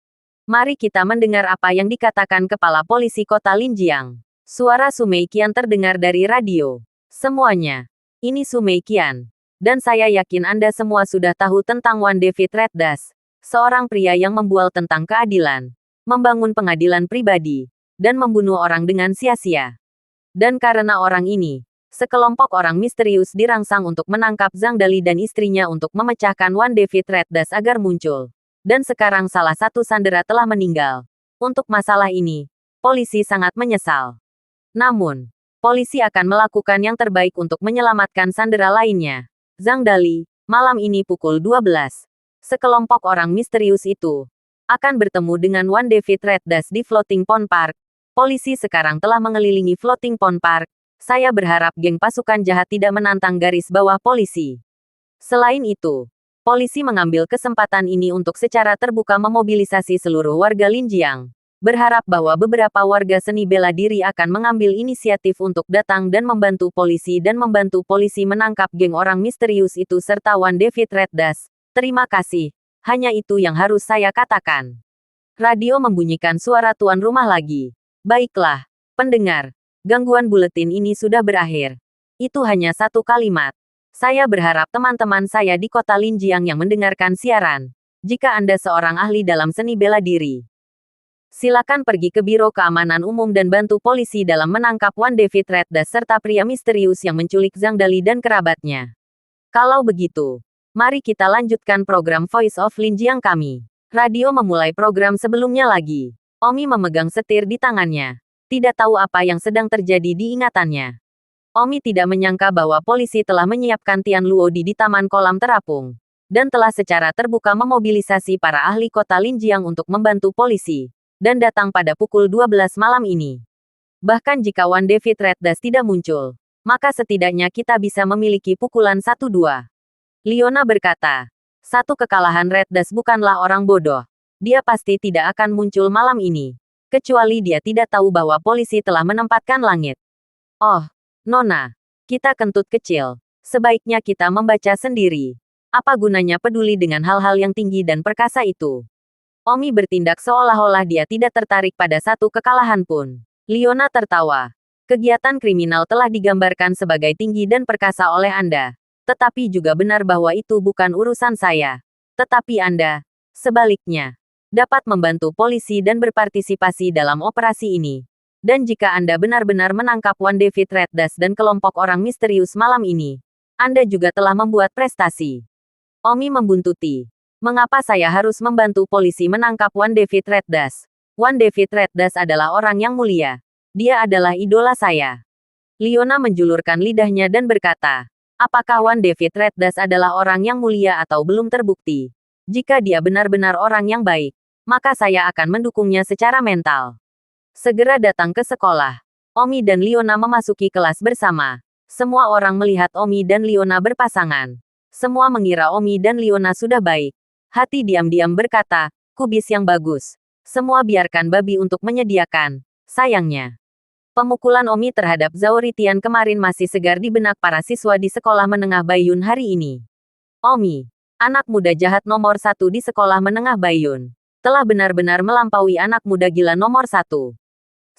Mari kita mendengar apa yang dikatakan Kepala Polisi Kota Linjiang. Suara Su Meiqian terdengar dari radio. Semuanya. Ini Su Meiqian. Dan saya yakin Anda semua sudah tahu tentang Wan David Red Dust. Seorang pria yang membual tentang keadilan. Membangun pengadilan pribadi. Dan membunuh orang dengan sia-sia. Dan karena orang ini, sekelompok orang misterius dirangsang untuk menangkap Zhang Dali dan istrinya untuk memecahkan Wan David Red Dust agar muncul. Dan sekarang salah satu sandera telah meninggal. Untuk masalah ini, polisi sangat menyesal. Namun, polisi akan melakukan yang terbaik untuk menyelamatkan sandera lainnya. Zhang Dali, malam ini pukul 12. Sekelompok orang misterius itu akan bertemu dengan Wan David Red Dust di Floating Pond Park. Polisi sekarang telah mengelilingi Floating Pond Park. Saya berharap geng pasukan jahat tidak menantang garis bawah polisi. Selain itu, polisi mengambil kesempatan ini untuk secara terbuka memobilisasi seluruh warga Linjiang. Berharap bahwa beberapa warga seni bela diri akan mengambil inisiatif untuk datang dan membantu polisi menangkap geng orang misterius itu serta Wan David Red Dust. Terima kasih. Hanya itu yang harus saya katakan. Radio membunyikan suara tuan rumah lagi. Baiklah, pendengar. Gangguan buletin ini sudah berakhir. Itu hanya satu kalimat. Saya berharap teman-teman saya di kota Linjiang yang mendengarkan siaran Jika Anda seorang ahli dalam seni bela diri, silakan pergi ke Biro Keamanan Umum dan bantu polisi dalam menangkap Wan David Reddas serta pria misterius yang menculik Zhang Dali dan kerabatnya. Kalau begitu, mari kita lanjutkan program Voice of Lin Jiang kami. Radio memulai program sebelumnya lagi. Omi memegang setir di tangannya. Tidak tahu apa yang sedang terjadi di ingatannya. Omi tidak menyangka bahwa polisi telah menyiapkan Tian Luodi di taman kolam terapung. Dan telah secara terbuka memobilisasi para ahli kota Linjiang untuk membantu polisi. Dan datang pada pukul 12 malam ini. Bahkan jika Wan David Reddas tidak muncul, maka setidaknya kita bisa memiliki pukulan 1-2. Leona berkata, satu kekalahan Reddas bukanlah orang bodoh. Dia pasti tidak akan muncul malam ini. Kecuali dia tidak tahu bahwa polisi telah menempatkan langit. Oh, Nona, kita kentut kecil. Sebaiknya kita membaca sendiri. Apa gunanya peduli dengan hal-hal yang tinggi dan perkasa itu? Omi bertindak seolah-olah dia tidak tertarik pada satu kekalahan pun. Leona tertawa. Kegiatan kriminal telah digambarkan sebagai tinggi dan perkasa oleh Anda. Tetapi juga benar bahwa itu bukan urusan saya. Tetapi Anda, sebaliknya, dapat membantu polisi dan berpartisipasi dalam operasi ini. Dan jika Anda benar-benar menangkap Wan David Reddas dan kelompok orang misterius malam ini, Anda juga telah membuat prestasi. Omi membuntuti. Mengapa saya harus membantu polisi menangkap Wan David Reddas? Wan David Reddas adalah orang yang mulia. Dia adalah idola saya. Leona menjulurkan lidahnya dan berkata, apakah Wan David Reddas adalah orang yang mulia atau belum terbukti? Jika dia benar-benar orang yang baik, maka saya akan mendukungnya secara mental. Segera datang ke sekolah. Omi dan Leona memasuki kelas bersama. Semua orang melihat Omi dan Leona berpasangan. Semua mengira Omi dan Leona sudah baik. Hati diam-diam berkata, kubis yang bagus. Semua biarkan babi untuk menyediakan. Sayangnya, pemukulan Omi terhadap Zhao Ritian kemarin masih segar di benak para siswa di sekolah menengah Baiyun hari ini. Omi, anak muda jahat nomor 1 di sekolah menengah Baiyun, telah benar-benar melampaui anak muda gila nomor 1.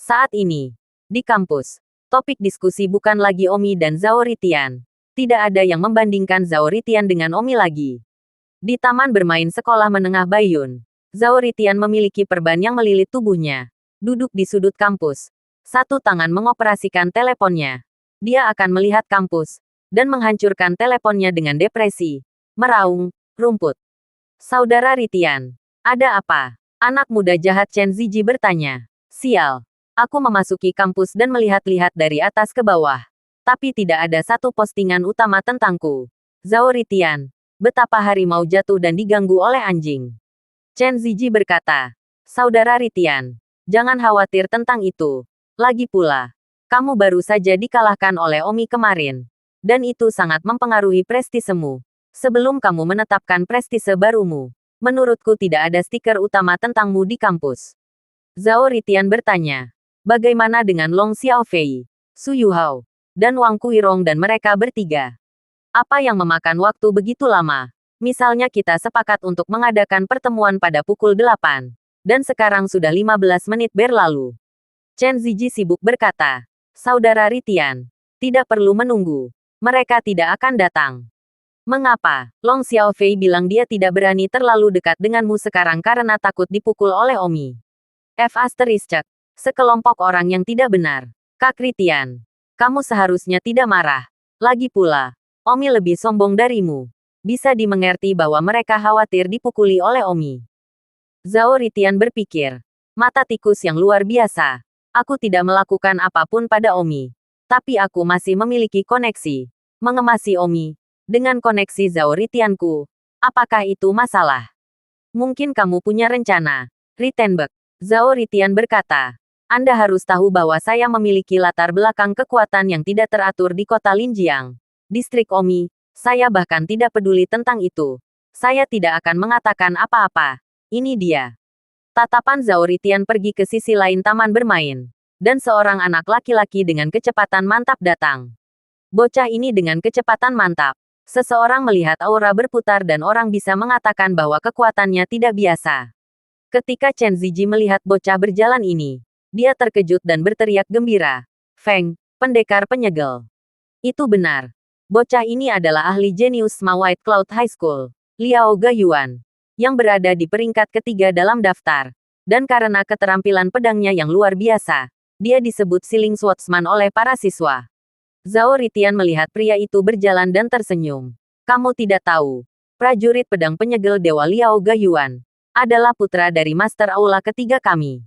Saat ini, di kampus, topik diskusi bukan lagi Omi dan Zhao Ritian. Tidak ada yang membandingkan Zhao Ritian dengan Omi lagi. Di taman bermain sekolah menengah Baiyun, Zhao Ritian memiliki perban yang melilit tubuhnya. Duduk di sudut kampus. Satu tangan mengoperasikan teleponnya. Dia akan melihat kampus dan menghancurkan teleponnya dengan depresi. Meraung, rumput. Saudara Ritian, ada apa? Anak muda jahat Chen Ziji bertanya. Sial. Aku memasuki kampus dan melihat-lihat dari atas ke bawah. Tapi tidak ada satu postingan utama tentangku. Zhao Ritian, betapa harimau jatuh dan diganggu oleh anjing. Chen Ziji berkata, saudara Ritian, jangan khawatir tentang itu. Lagi pula, kamu baru saja dikalahkan oleh Omi kemarin. Dan itu sangat mempengaruhi prestisemu. Sebelum kamu menetapkan prestise barumu, menurutku tidak ada stiker utama tentangmu di kampus. Zhao Ritian bertanya, bagaimana dengan Long Xiaofei, Su Yuhao, dan Wang Kuirong dan mereka bertiga? Apa yang memakan waktu begitu lama? Misalnya kita sepakat untuk mengadakan pertemuan pada pukul 8. Dan sekarang sudah 15 menit berlalu. Chen Ziji sibuk berkata, saudara Ritian, tidak perlu menunggu. Mereka tidak akan datang. Mengapa? Long Xiaofei bilang dia tidak berani terlalu dekat denganmu sekarang karena takut dipukul oleh Omi. Sekelompok orang yang tidak benar. Kak Ritian, kamu seharusnya tidak marah. Lagi pula, Omi lebih sombong darimu. Bisa dimengerti bahwa mereka khawatir dipukuli oleh Omi. Zhao Ritian berpikir, mata tikus yang luar biasa. Aku tidak melakukan apapun pada Omi. Tapi aku masih memiliki koneksi. Mengemasi Omi. Dengan koneksi Zhao Ritianku. Apakah itu masalah? Mungkin kamu punya rencana. Rittenberg. Zhao Ritian berkata, Anda harus tahu bahwa saya memiliki latar belakang kekuatan yang tidak teratur di kota Linjiang. Distrik Omi, saya bahkan tidak peduli tentang itu. Saya tidak akan mengatakan apa-apa. Ini dia. Tatapan Zhao Ritian pergi ke sisi lain taman bermain. Dan seorang anak laki-laki dengan kecepatan mantap datang. Bocah ini dengan kecepatan mantap. Seseorang melihat aura berputar dan orang bisa mengatakan bahwa kekuatannya tidak biasa. Ketika Chen Ziji melihat bocah berjalan ini, dia terkejut dan berteriak gembira. Feng, pendekar penyegel. Itu benar. Bocah ini adalah ahli jenius Ma White Cloud High School, Liao Gayuan. yang berada di peringkat ketiga dalam daftar. Dan karena keterampilan pedangnya yang luar biasa, dia disebut Siling Swordsman oleh para siswa. Zhao Ritian melihat pria itu berjalan dan tersenyum. Kamu tidak tahu, prajurit pedang penyegel Dewa Liao Gayuan adalah putra dari Master Aula ketiga kami.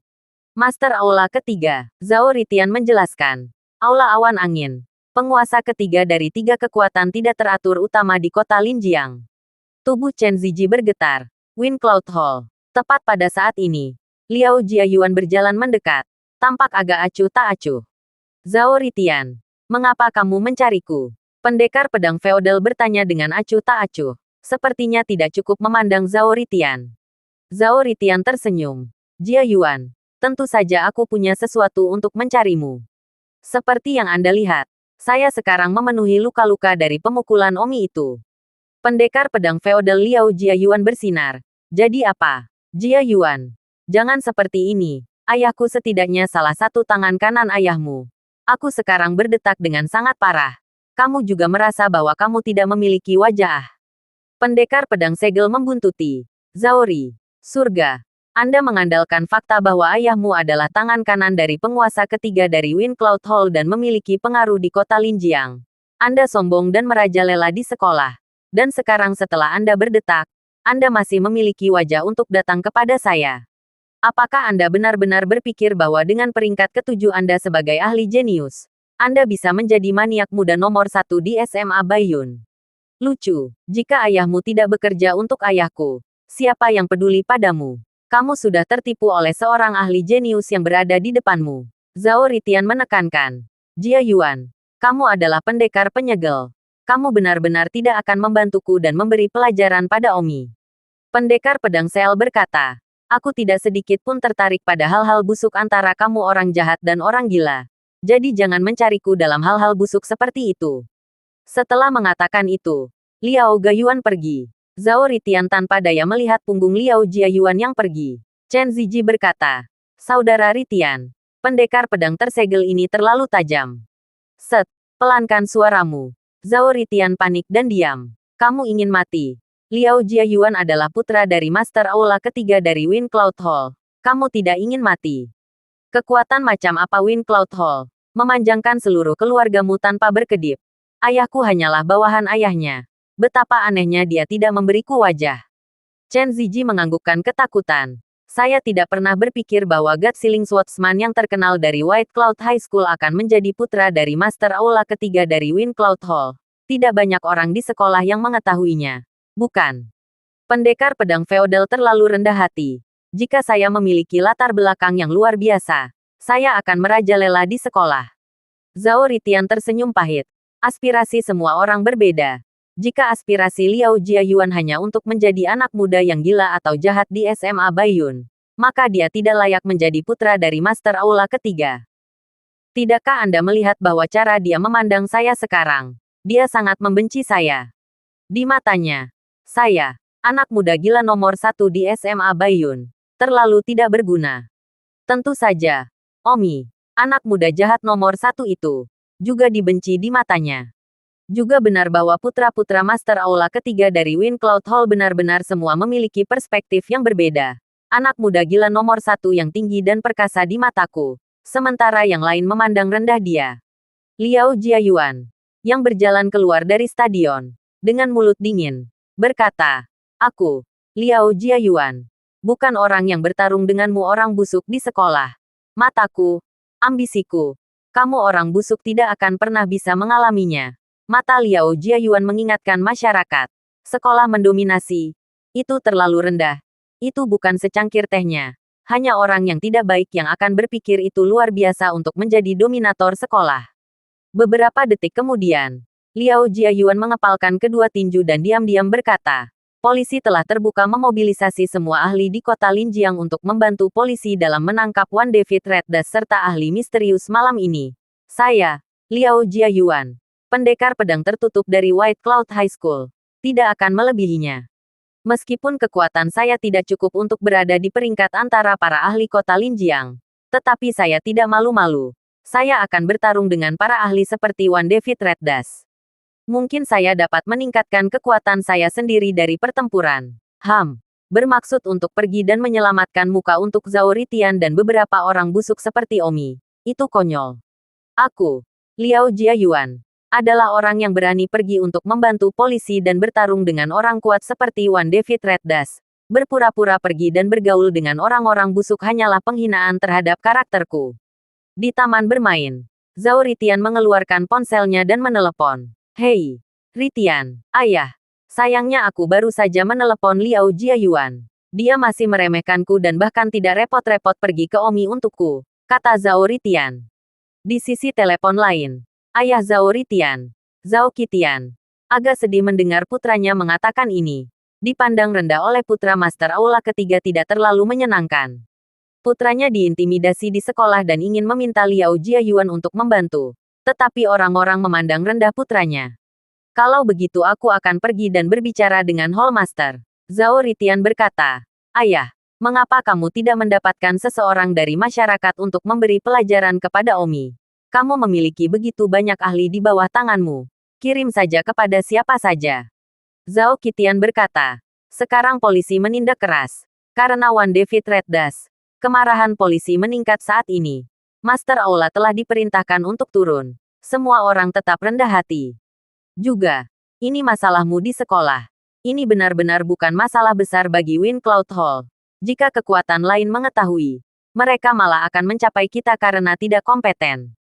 Master Aula ketiga, Zhao Ritian menjelaskan. Aula awan angin. Penguasa ketiga dari tiga kekuatan tidak teratur utama di kota Linjiang. Tubuh Chen Ziji bergetar. Wind Cloud Hall. Tepat pada saat ini, Liao Jiayuan berjalan mendekat. Tampak agak acuh tak acuh. Zhao Ritian, mengapa kamu mencariku? Pendekar pedang feodal bertanya dengan acuh tak acuh. Sepertinya tidak cukup memandang Zhao Ritian. Zhao Ritian tersenyum. Jiayuan, tentu saja aku punya sesuatu untuk mencarimu. Seperti yang Anda lihat, saya sekarang memenuhi luka-luka dari pemukulan Omi itu. Pendekar pedang feodal Liao Jiayuan bersinar. Jadi apa? Jiayuan, jangan seperti ini. Ayahku setidaknya salah satu tangan kanan ayahmu. Aku sekarang berdetak dengan sangat parah. Kamu juga merasa bahwa kamu tidak memiliki wajah. Pendekar pedang segel membuntuti. Zaori, surga. Anda mengandalkan fakta bahwa ayahmu adalah tangan kanan dari penguasa ketiga dari Wind Cloud Hall dan memiliki pengaruh di kota Linjiang. Anda sombong dan merajalela di sekolah. Dan sekarang setelah Anda berdetak, Anda masih memiliki wajah untuk datang kepada saya. Apakah Anda benar-benar berpikir bahwa dengan peringkat ketujuh Anda sebagai ahli jenius, Anda bisa menjadi maniak muda nomor satu di SMA Baiyun? Lucu, jika ayahmu tidak bekerja untuk ayahku, siapa yang peduli padamu? Kamu sudah tertipu oleh seorang ahli jenius yang berada di depanmu. Zhao Ritian menekankan. Jiayuan, kamu adalah pendekar penyegel. Kamu benar-benar tidak akan membantuku dan memberi pelajaran pada Omi. Pendekar pedang Seel berkata, aku tidak sedikit pun tertarik pada hal-hal busuk antara kamu orang jahat dan orang gila. Jadi jangan mencariku dalam hal-hal busuk seperti itu. Setelah mengatakan itu, Liao Gayuan pergi. Zhao Ritian tanpa daya melihat punggung Liao Jiayuan yang pergi. Chen Ziji berkata, Saudara Ritian, pendekar pedang tersegel ini terlalu tajam. Set, pelankan suaramu. Zhao Ritian panik dan diam. Kamu ingin mati. Liao Jiayuan adalah putra dari Master Aula ketiga dari Wind Cloud Hall. Kamu tidak ingin mati. Kekuatan macam apa Wind Cloud Hall? Memanjangkan seluruh keluargamu tanpa berkedip. Ayahku hanyalah bawahan ayahnya. Betapa anehnya dia tidak memberiku wajah. Chen Ziji menganggukkan ketakutan. Saya tidak pernah berpikir bahwa God Siling Swordsman yang terkenal dari White Cloud High School akan menjadi putra dari Master Aula ketiga dari Wind Cloud Hall. Tidak banyak orang di sekolah yang mengetahuinya. Bukan. Pendekar pedang feodal terlalu rendah hati. Jika saya memiliki latar belakang yang luar biasa, saya akan merajalela di sekolah. Zhao Ritian tersenyum pahit. Aspirasi semua orang berbeda. Jika aspirasi Liao Jiayuan hanya untuk menjadi anak muda yang gila atau jahat di SMA Baiyun, maka dia tidak layak menjadi putra dari Master Aula ketiga. Tidakkah Anda melihat bahwa cara dia memandang saya sekarang? Dia sangat membenci saya. Di matanya, saya, anak muda gila nomor satu di SMA Baiyun, terlalu tidak berguna. Tentu saja, Omi, anak muda jahat nomor satu itu, juga dibenci di matanya. Juga benar bahwa putra-putra Master Aula ketiga dari Wind Cloud Hall benar-benar semua memiliki perspektif yang berbeda. Anak muda gila nomor satu yang tinggi dan perkasa di mataku, sementara yang lain memandang rendah dia. Liao Jiayuan, yang berjalan keluar dari stadion, dengan mulut dingin, berkata, aku, Liao Jiayuan, bukan orang yang bertarung denganmu orang busuk di sekolah. Mataku, ambisiku, kamu orang busuk tidak akan pernah bisa mengalaminya. Mata Liao Jiayuan mengingatkan masyarakat. Sekolah mendominasi. Itu terlalu rendah. Itu bukan secangkir tehnya. Hanya orang yang tidak baik yang akan berpikir itu luar biasa untuk menjadi dominator sekolah. Beberapa detik kemudian, Liao Jiayuan mengepalkan kedua tinju dan diam-diam berkata, polisi telah terbuka memobilisasi semua ahli di kota Linjiang untuk membantu polisi dalam menangkap Wan David Red Dust serta ahli misterius malam ini. Saya, Liao Jiayuan, pendekar pedang tertutup dari White Cloud High School, tidak akan melebihinya. Meskipun kekuatan saya tidak cukup untuk berada di peringkat antara para ahli kota Linjiang, tetapi saya tidak malu-malu. Saya akan bertarung dengan para ahli seperti Wan David Red Dust. Mungkin saya dapat meningkatkan kekuatan saya sendiri dari pertempuran. Bermaksud untuk pergi dan menyelamatkan muka untuk Zhao Ritian dan beberapa orang busuk seperti Omi. Itu konyol. Aku, Liao Jiayuan, adalah orang yang berani pergi untuk membantu polisi dan bertarung dengan orang kuat seperti Wan David Red Dust. Berpura-pura pergi dan bergaul dengan orang-orang busuk hanyalah penghinaan terhadap karakterku. Di taman bermain, Zhao Ritian mengeluarkan ponselnya dan menelepon. Hei, Ritian, ayah. Sayangnya aku baru saja menelepon Liao Jiayuan. Dia masih meremehkanku dan bahkan tidak repot-repot pergi ke Omi untukku, kata Zhao Ritian. Di sisi telepon lain, ayah Zhao Ritian, Zhao Qitian, agak sedih mendengar putranya mengatakan ini. Dipandang rendah oleh putra Master Aula ketiga tidak terlalu menyenangkan. Putranya diintimidasi di sekolah dan ingin meminta Liao Jiayuan untuk membantu. Tetapi orang-orang memandang rendah putranya. Kalau begitu aku akan pergi dan berbicara dengan Hallmaster. Zhao Ritian berkata, ayah, mengapa kamu tidak mendapatkan seseorang dari masyarakat untuk memberi pelajaran kepada Omi? Kamu memiliki begitu banyak ahli di bawah tanganmu. Kirim saja kepada siapa saja. Zhao Qitian berkata, sekarang polisi menindak keras. Karena Wan David Red Dust, kemarahan polisi meningkat saat ini. Master Aula telah diperintahkan untuk turun. Semua orang tetap rendah hati. Juga, ini masalahmu di sekolah. Ini benar-benar bukan masalah besar bagi Wind Cloud Hall. Jika kekuatan lain mengetahui, mereka malah akan mencapai kita karena tidak kompeten.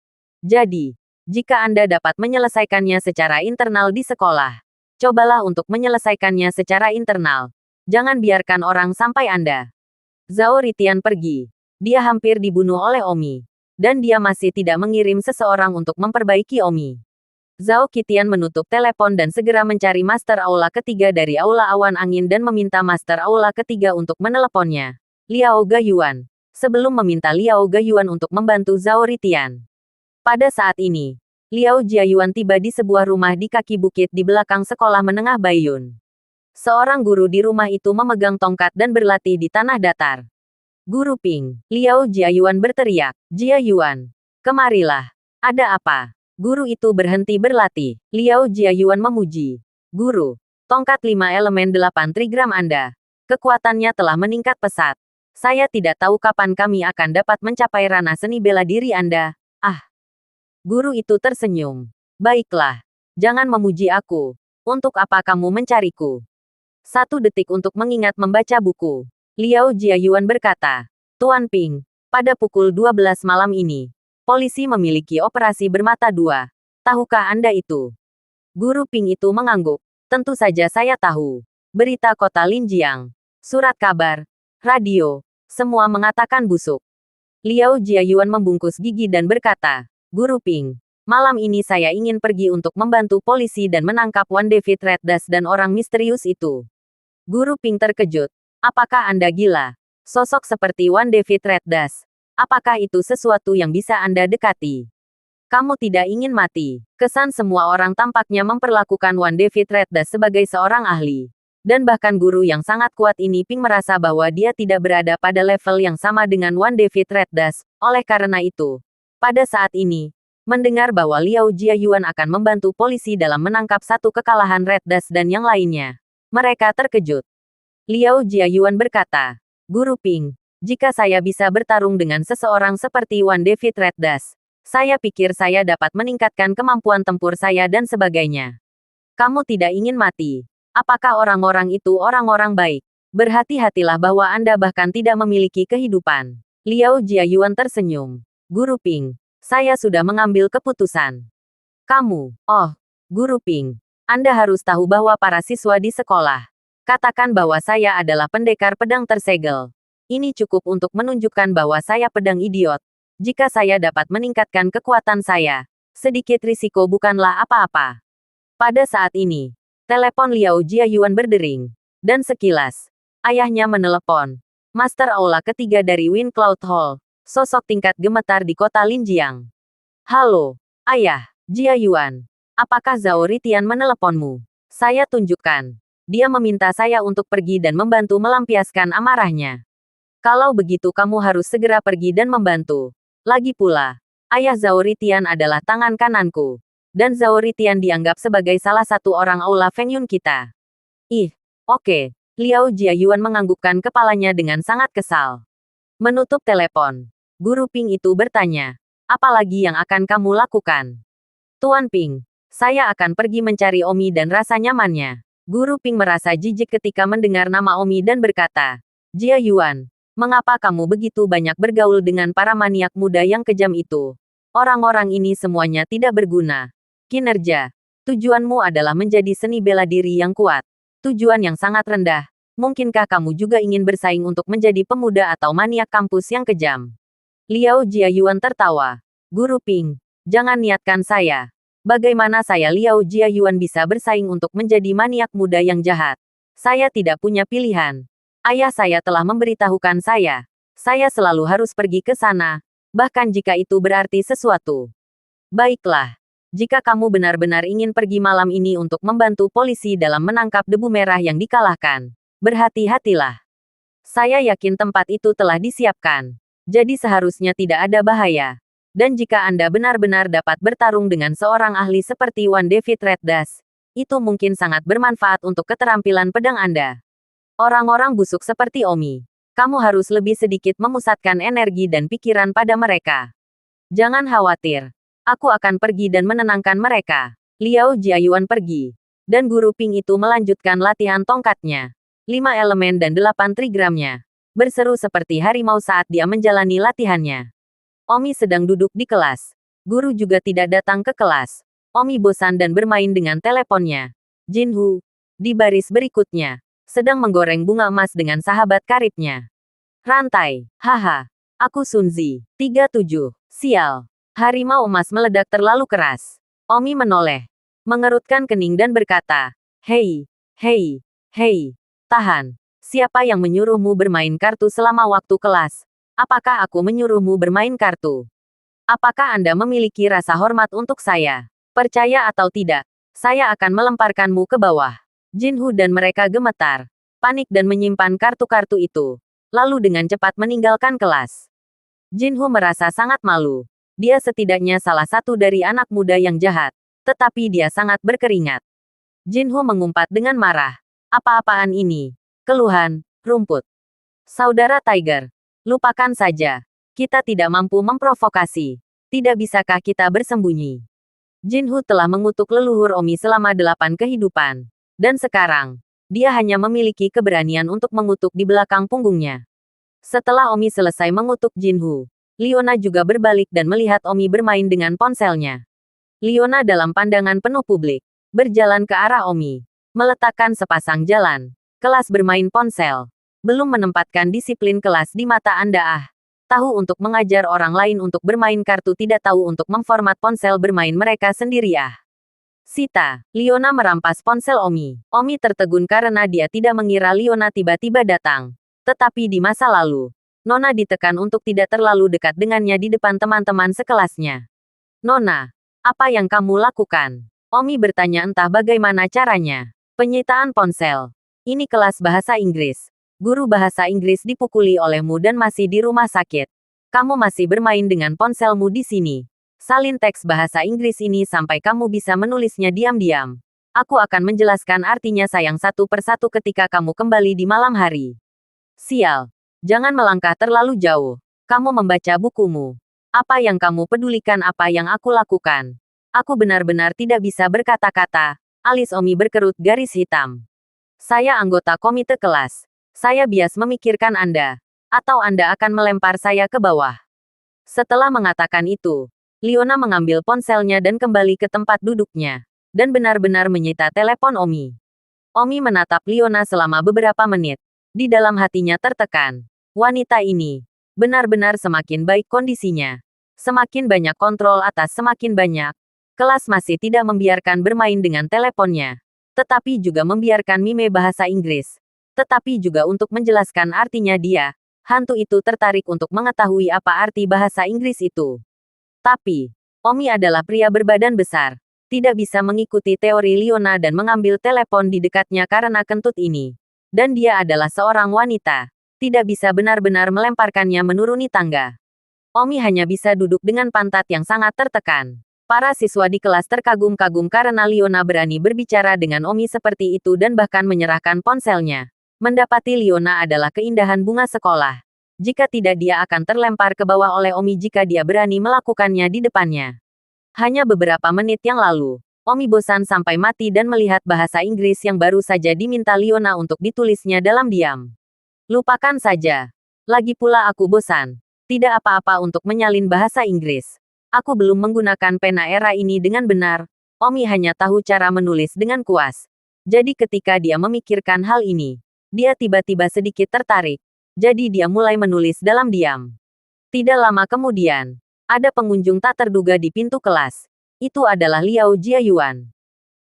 Jadi, jika Anda dapat menyelesaikannya secara internal di sekolah, cobalah untuk menyelesaikannya secara internal. Jangan biarkan orang sampai Anda. Zhao Ritian pergi. Dia hampir dibunuh oleh Omi. Dan dia masih tidak mengirim seseorang untuk memperbaiki Omi. Zhao Qitian menutup telepon dan segera mencari Master Aula ketiga dari Aula Awan Angin dan meminta Master Aula ketiga untuk meneleponnya. Liao Gayuan. Sebelum meminta Liao Gayuan untuk membantu Zhao Ritian. Pada saat ini, Liao Jiayuan tiba di sebuah rumah di kaki bukit di belakang sekolah menengah Baiyun. Seorang guru di rumah itu memegang tongkat dan berlatih di tanah datar. Guru Ping, Liao Jiayuan berteriak, Jiayuan, kemarilah. Ada apa? Guru itu berhenti berlatih. Liao Jiayuan memuji. Guru, tongkat 5 elemen 8 trigram Anda. Kekuatannya telah meningkat pesat. Saya tidak tahu kapan kami akan dapat mencapai ranah seni bela diri Anda. Ah. Guru itu tersenyum. Baiklah. Jangan memuji aku. Untuk apa kamu mencariku? 1 detik untuk mengingat membaca buku. Liao Jiayuan berkata. Tuan Ping, pada pukul 12 malam ini, polisi memiliki operasi bermata dua. Tahukah Anda itu? Guru Ping itu mengangguk. Tentu saja saya tahu. Berita kota Linjiang, surat kabar, radio, semua mengatakan busuk. Liao Jiayuan membungkus gigi dan berkata, Guru Ping, malam ini saya ingin pergi untuk membantu polisi dan menangkap Wan David Red Dust dan orang misterius itu. Guru Ping terkejut. Apakah Anda gila? Sosok seperti Wan David Red Dust. Apakah itu sesuatu yang bisa Anda dekati? Kamu tidak ingin mati. Kesan semua orang tampaknya memperlakukan Wan David Red Dust sebagai seorang ahli. Dan bahkan guru yang sangat kuat ini Ping merasa bahwa dia tidak berada pada level yang sama dengan Wan David Red Dust. Oleh karena itu, pada saat ini, mendengar bahwa Liao Jiayuan akan membantu polisi dalam menangkap satu kekalahan Red Dust dan yang lainnya, mereka terkejut. Liao Jiayuan berkata, Guru Ping, jika saya bisa bertarung dengan seseorang seperti Wan David Red Dust, saya pikir saya dapat meningkatkan kemampuan tempur saya dan sebagainya. Kamu tidak ingin mati. Apakah orang-orang itu orang-orang baik? Berhati-hatilah bahwa Anda bahkan tidak memiliki kehidupan. Liao Jiayuan tersenyum. Guru Ping, saya sudah mengambil keputusan. Kamu, Guru Ping, Anda harus tahu bahwa para siswa di sekolah. Katakan bahwa saya adalah pendekar pedang tersegel. Ini cukup untuk menunjukkan bahwa saya pedang idiot. Jika saya dapat meningkatkan kekuatan saya, sedikit risiko bukanlah apa-apa. Pada saat ini, telepon Liao Jiayuan berdering. Dan sekilas, ayahnya menelepon. Master Aula ketiga dari Wind Cloud Hall, sosok tingkat gemetar di kota Linjiang. Halo, ayah, Jiayuan. Apakah Zhao Ritian meneleponmu? Saya tunjukkan. Dia meminta saya untuk pergi dan membantu melampiaskan amarahnya. Kalau begitu kamu harus segera pergi dan membantu. Lagi pula, ayah Zhao Ritian adalah tangan kananku. Dan Zhao Ritian dianggap sebagai salah satu orang Aula Feng Yun kita. Oke. Liao Jiayuan menganggukkan kepalanya dengan sangat kesal. Menutup telepon. Guru Ping itu bertanya, apalagi yang akan kamu lakukan? Tuan Ping, saya akan pergi mencari Omi dan rasa nyamannya. Guru Ping merasa jijik ketika mendengar nama Omi dan berkata, Jiayuan, mengapa kamu begitu banyak bergaul dengan para maniak muda yang kejam itu? Orang-orang ini semuanya tidak berguna. Kinerja. Tujuanmu adalah menjadi seni bela diri yang kuat. Tujuan yang sangat rendah. Mungkinkah kamu juga ingin bersaing untuk menjadi pemuda atau maniak kampus yang kejam? Liao Jiayuan tertawa. Guru Ping, jangan niatkan saya. Bagaimana saya Liao Jiayuan bisa bersaing untuk menjadi maniak muda yang jahat? Saya tidak punya pilihan. Ayah saya telah memberitahukan saya. Saya selalu harus pergi ke sana, bahkan jika itu berarti sesuatu. Baiklah. Jika kamu benar-benar ingin pergi malam ini untuk membantu polisi dalam menangkap debu merah yang dikalahkan, berhati-hatilah. Saya yakin tempat itu telah disiapkan. Jadi seharusnya tidak ada bahaya. Dan jika Anda benar-benar dapat bertarung dengan seorang ahli seperti Wan David Reddas, itu mungkin sangat bermanfaat untuk keterampilan pedang Anda. Orang-orang busuk seperti Omi, kamu harus lebih sedikit memusatkan energi dan pikiran pada mereka. Jangan khawatir. Aku akan pergi dan menenangkan mereka. Liao Jiayuan pergi. Dan Guru Ping itu melanjutkan latihan tongkatnya. 5 elemen dan 8 trigramnya. Berseru seperti harimau saat dia menjalani latihannya. Omi sedang duduk di kelas. Guru juga tidak datang ke kelas. Omi bosan dan bermain dengan teleponnya. Jinhu, di baris berikutnya, sedang menggoreng bunga emas dengan sahabat karibnya. Rantai, haha. Aku Sunzi. 37. Sial. Harimau emas meledak terlalu keras. Omi menoleh, mengerutkan kening dan berkata, Hei, hei, hei, tahan. Siapa yang menyuruhmu bermain kartu selama waktu kelas? Apakah aku menyuruhmu bermain kartu? Apakah Anda memiliki rasa hormat untuk saya? Percaya atau tidak, saya akan melemparkanmu ke bawah. Jinhu dan mereka gemetar, panik dan menyimpan kartu-kartu itu. Lalu dengan cepat meninggalkan kelas. Jinhu merasa sangat malu. Dia setidaknya salah satu dari anak muda yang jahat, tetapi dia sangat berkeringat. Jinhu mengumpat dengan marah. Apa-apaan ini? Keluhan, rumput. Saudara Tiger, lupakan saja. Kita tidak mampu memprovokasi. Tidak bisakah kita bersembunyi? Jinhu telah mengutuk leluhur Omi selama 8 kehidupan. Dan sekarang, dia hanya memiliki keberanian untuk mengutuk di belakang punggungnya. Setelah Omi selesai mengutuk Jinhu, Liona juga berbalik dan melihat Omi bermain dengan ponselnya. Liona dalam pandangan penuh publik, berjalan ke arah Omi, meletakkan sepasang jalan. Kelas bermain ponsel. Belum menempatkan disiplin kelas di mata Anda Tahu untuk mengajar orang lain untuk bermain kartu tidak tahu untuk memformat ponsel bermain mereka sendiri Sita, Liona merampas ponsel Omi. Omi tertegun karena dia tidak mengira Liona tiba-tiba datang. Tetapi di masa lalu, Nona ditekan untuk tidak terlalu dekat dengannya di depan teman-teman sekelasnya. Nona, apa yang kamu lakukan? Omi bertanya entah bagaimana caranya. Penyitaan ponsel. Ini kelas bahasa Inggris. Guru bahasa Inggris dipukuli olehmu dan masih di rumah sakit. Kamu masih bermain dengan ponselmu di sini. Salin teks bahasa Inggris ini sampai kamu bisa menulisnya diam-diam. Aku akan menjelaskan artinya sayang satu persatu ketika kamu kembali di malam hari. Sial. Jangan melangkah terlalu jauh. Kamu membaca bukumu. Apa yang kamu pedulikan apa yang aku lakukan? Aku benar-benar tidak bisa berkata-kata. Alis Omi berkerut garis hitam. Saya anggota komite kelas. Saya bias memikirkan Anda. Atau Anda akan melempar saya ke bawah. Setelah mengatakan itu, Liona mengambil ponselnya dan kembali ke tempat duduknya. Dan benar-benar menyita telepon Omi. Omi menatap Liona selama beberapa menit. Di dalam hatinya tertekan. Wanita ini benar-benar semakin baik kondisinya. Semakin banyak kontrol atas semakin banyak. Kelas masih tidak membiarkan bermain dengan teleponnya. Tetapi juga membiarkan mime bahasa Inggris. Tetapi juga untuk menjelaskan artinya dia. Hantu itu tertarik untuk mengetahui apa arti bahasa Inggris itu. Tapi, Omi adalah pria berbadan besar. Tidak bisa mengikuti teori Liona dan mengambil telepon di dekatnya karena kentut ini. Dan dia adalah seorang wanita. Tidak bisa benar-benar melemparkannya menuruni tangga. Omi hanya bisa duduk dengan pantat yang sangat tertekan. Para siswa di kelas terkagum-kagum karena Liona berani berbicara dengan Omi seperti itu dan bahkan menyerahkan ponselnya. Mendapati Liona adalah keindahan bunga sekolah. Jika tidak dia akan terlempar ke bawah oleh Omi jika dia berani melakukannya di depannya. Hanya beberapa menit yang lalu, Omi bosan sampai mati dan melihat bahasa Inggris yang baru saja diminta Liona untuk ditulisnya dalam diam. Lupakan saja. Lagi pula aku bosan. Tidak apa-apa untuk menyalin bahasa Inggris. Aku belum menggunakan pena era ini dengan benar. Omi hanya tahu cara menulis dengan kuas. Jadi ketika dia memikirkan hal ini, dia tiba-tiba sedikit tertarik. Jadi dia mulai menulis dalam diam. Tidak lama kemudian, ada pengunjung tak terduga di pintu kelas. Itu adalah Liao Jiayuan.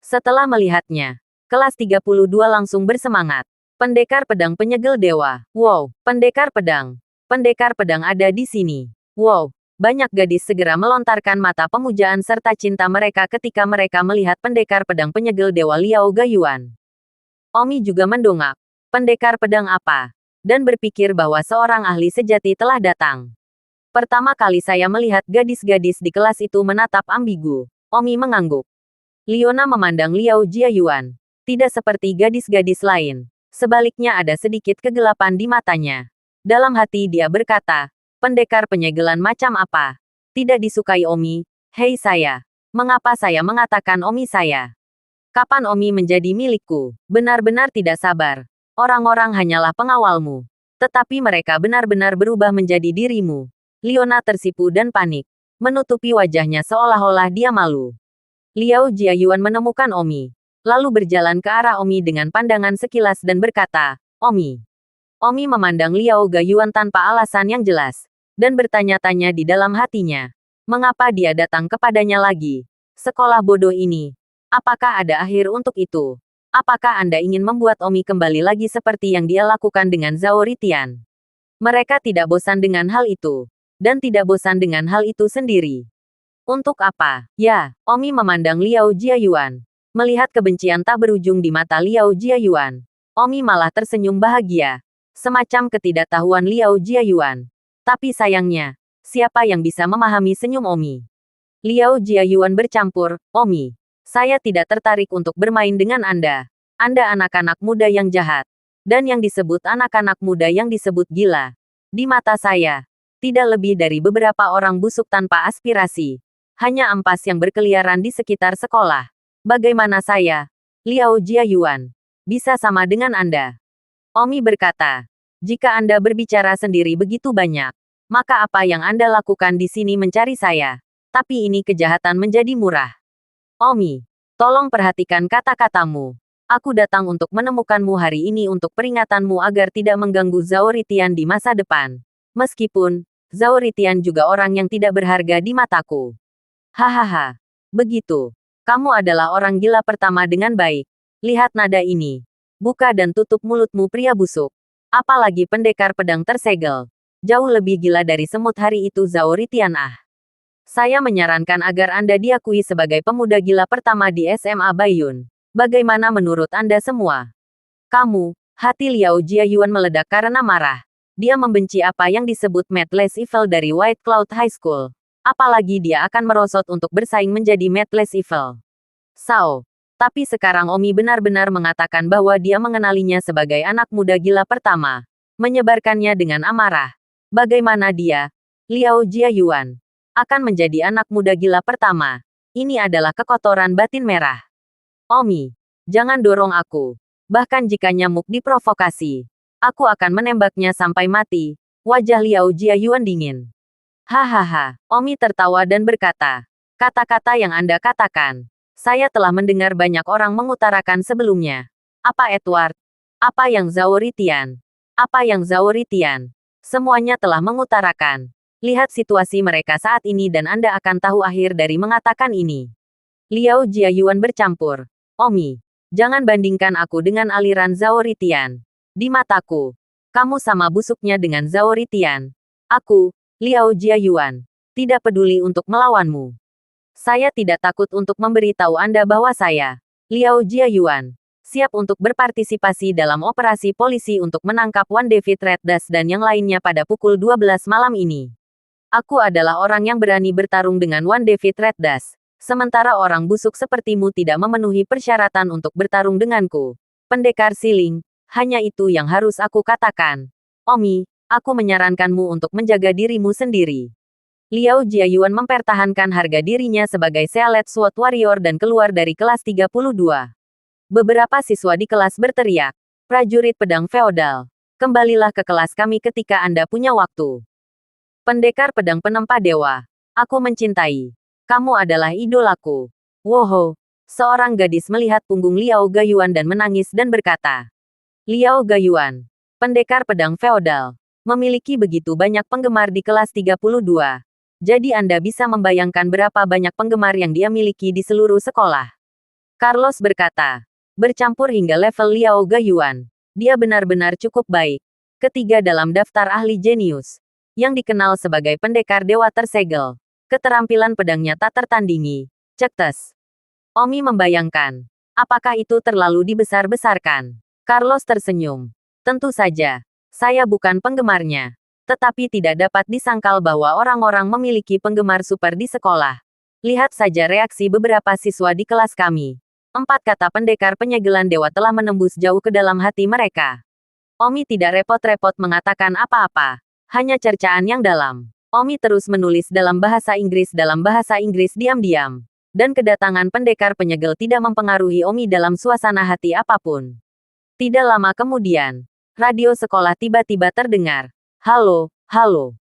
Setelah melihatnya, kelas 32 langsung bersemangat. Pendekar pedang penyegel dewa. Wow, pendekar pedang. Pendekar pedang ada di sini. Wow, banyak gadis segera melontarkan mata pemujaan serta cinta mereka ketika mereka melihat pendekar pedang penyegel dewa Liao Gayuan. Omi juga mendongak. Pendekar pedang apa? Dan berpikir bahwa seorang ahli sejati telah datang. Pertama kali saya melihat gadis-gadis di kelas itu menatap ambigu. Omi mengangguk. Liona memandang Liao Jiayuan. Tidak seperti gadis-gadis lain. Sebaliknya ada sedikit kegelapan di matanya. Dalam hati dia berkata, pendekar penyegelan macam apa? Tidak disukai Omi. Hei saya. Mengapa saya mengatakan Omi saya? Kapan Omi menjadi milikku? Benar-benar tidak sabar. Orang-orang hanyalah pengawalmu. Tetapi mereka benar-benar berubah menjadi dirimu. Liona tersipu dan panik. Menutupi wajahnya seolah-olah dia malu. Liao Jiayuan menemukan Omi. Lalu berjalan ke arah Omi dengan pandangan sekilas dan berkata, Omi. Omi memandang Liao Gayuan tanpa alasan yang jelas. Dan bertanya-tanya di dalam hatinya. Mengapa dia datang kepadanya lagi? Sekolah bodoh ini. Apakah ada akhir untuk itu? Apakah Anda ingin membuat Omi kembali lagi seperti yang dia lakukan dengan Zhao Ritian? Mereka tidak bosan dengan hal itu. Dan tidak bosan dengan hal itu sendiri. Untuk apa? Ya, Omi memandang Liao Jiayuan. Melihat kebencian tak berujung di mata Liao Jiayuan. Omi malah tersenyum bahagia. Semacam ketidaktahuan Liao Jiayuan. Tapi sayangnya, siapa yang bisa memahami senyum Omi? Liao Jiayuan bercampur, Omi. Saya tidak tertarik untuk bermain dengan Anda. Anda anak-anak muda yang jahat. Dan yang disebut anak-anak muda yang disebut gila. Di mata saya, tidak lebih dari beberapa orang busuk tanpa aspirasi. Hanya ampas yang berkeliaran di sekitar sekolah. Bagaimana saya, Liao Jiayuan, bisa sama dengan Anda? Omi berkata, jika Anda berbicara sendiri begitu banyak, maka apa yang Anda lakukan di sini mencari saya? Tapi ini kejahatan menjadi murah. Omi, tolong perhatikan kata-katamu. Aku datang untuk menemukanmu hari ini untuk peringatanmu agar tidak mengganggu Zhao Ritian di masa depan. Meskipun, Zhao Ritian juga orang yang tidak berharga di mataku. Hahaha. Begitu. Kamu adalah orang gila pertama dengan baik. Lihat nada ini. Buka dan tutup mulutmu pria busuk. Apalagi pendekar pedang tersegel. Jauh lebih gila dari semut hari itu Zhao Ritian ah. Saya menyarankan agar Anda diakui sebagai pemuda gila pertama di SMA Baiyun. Bagaimana menurut Anda semua? Kamu, hati Liao Jiayuan meledak karena marah. Dia membenci apa yang disebut Madless Evil dari White Cloud High School. Apalagi dia akan merosot untuk bersaing menjadi Madless Evil. Sao. Tapi sekarang Omi benar-benar mengatakan bahwa dia mengenalinya sebagai anak muda gila pertama. Menyebarkannya dengan amarah. Bagaimana dia, Liao Jiayuan, akan menjadi anak muda gila pertama. Ini adalah kekotoran batin merah. Omi, jangan dorong aku. Bahkan jika nyamuk diprovokasi, aku akan menembaknya sampai mati. Wajah Liao Jiayuan dingin. Hahaha, Omi tertawa dan berkata, kata-kata yang Anda katakan, saya telah mendengar banyak orang mengutarakan sebelumnya. Apa Edward? Apa yang Zhao Ritian? Apa yang Zhao Ritian? Semuanya telah mengutarakan. Lihat situasi mereka saat ini dan Anda akan tahu akhir dari mengatakan ini. Liao Jiayuan bercampur. Omi, jangan bandingkan aku dengan aliran Zhao Ritian. Di mataku, kamu sama busuknya dengan Zhao Ritian. Aku, Liao Jiayuan, tidak peduli untuk melawanmu. Saya tidak takut untuk memberitahu Anda bahwa saya, Liao Jiayuan, siap untuk berpartisipasi dalam operasi polisi untuk menangkap Wan David Red Dust dan yang lainnya pada pukul 12 malam ini. Aku adalah orang yang berani bertarung dengan Wan David Red Dust. Sementara orang busuk sepertimu tidak memenuhi persyaratan untuk bertarung denganku. Pendekar Siling, Hanya itu yang harus aku katakan. Omi, aku menyarankanmu untuk menjaga dirimu sendiri. Liao Jiayuan mempertahankan harga dirinya sebagai Sealet Sword Warrior dan keluar dari kelas 32. Beberapa siswa di kelas berteriak, prajurit pedang feodal, kembalilah ke kelas kami ketika Anda punya waktu. Pendekar pedang penempa dewa, aku mencintai. Kamu adalah idolaku. Woho, seorang gadis melihat punggung Liao Gayuan dan menangis dan berkata, Liao Gayuan, pendekar pedang feodal, memiliki begitu banyak penggemar di kelas 32. Jadi Anda bisa membayangkan berapa banyak penggemar yang dia miliki di seluruh sekolah. Carlos berkata, bercampur hingga level Liao Gayuan. Dia benar-benar cukup baik. Ketiga dalam daftar ahli jenius. Yang dikenal sebagai pendekar dewa tersegel. Keterampilan pedangnya tak tertandingi. Cektes. Omi membayangkan. Apakah itu terlalu dibesar-besarkan? Carlos tersenyum. Tentu saja. Saya bukan penggemarnya. Tetapi tidak dapat disangkal bahwa orang-orang memiliki penggemar super di sekolah. Lihat saja reaksi beberapa siswa di kelas kami. 4 kata pendekar penyegelan dewa telah menembus jauh ke dalam hati mereka. Omi tidak repot-repot mengatakan apa-apa. Hanya cercaan yang dalam. Omi terus menulis dalam bahasa Inggris diam-diam. Dan kedatangan pendekar penyegel tidak mempengaruhi Omi dalam suasana hati apapun. Tidak lama kemudian, radio sekolah tiba-tiba terdengar. Halo, halo.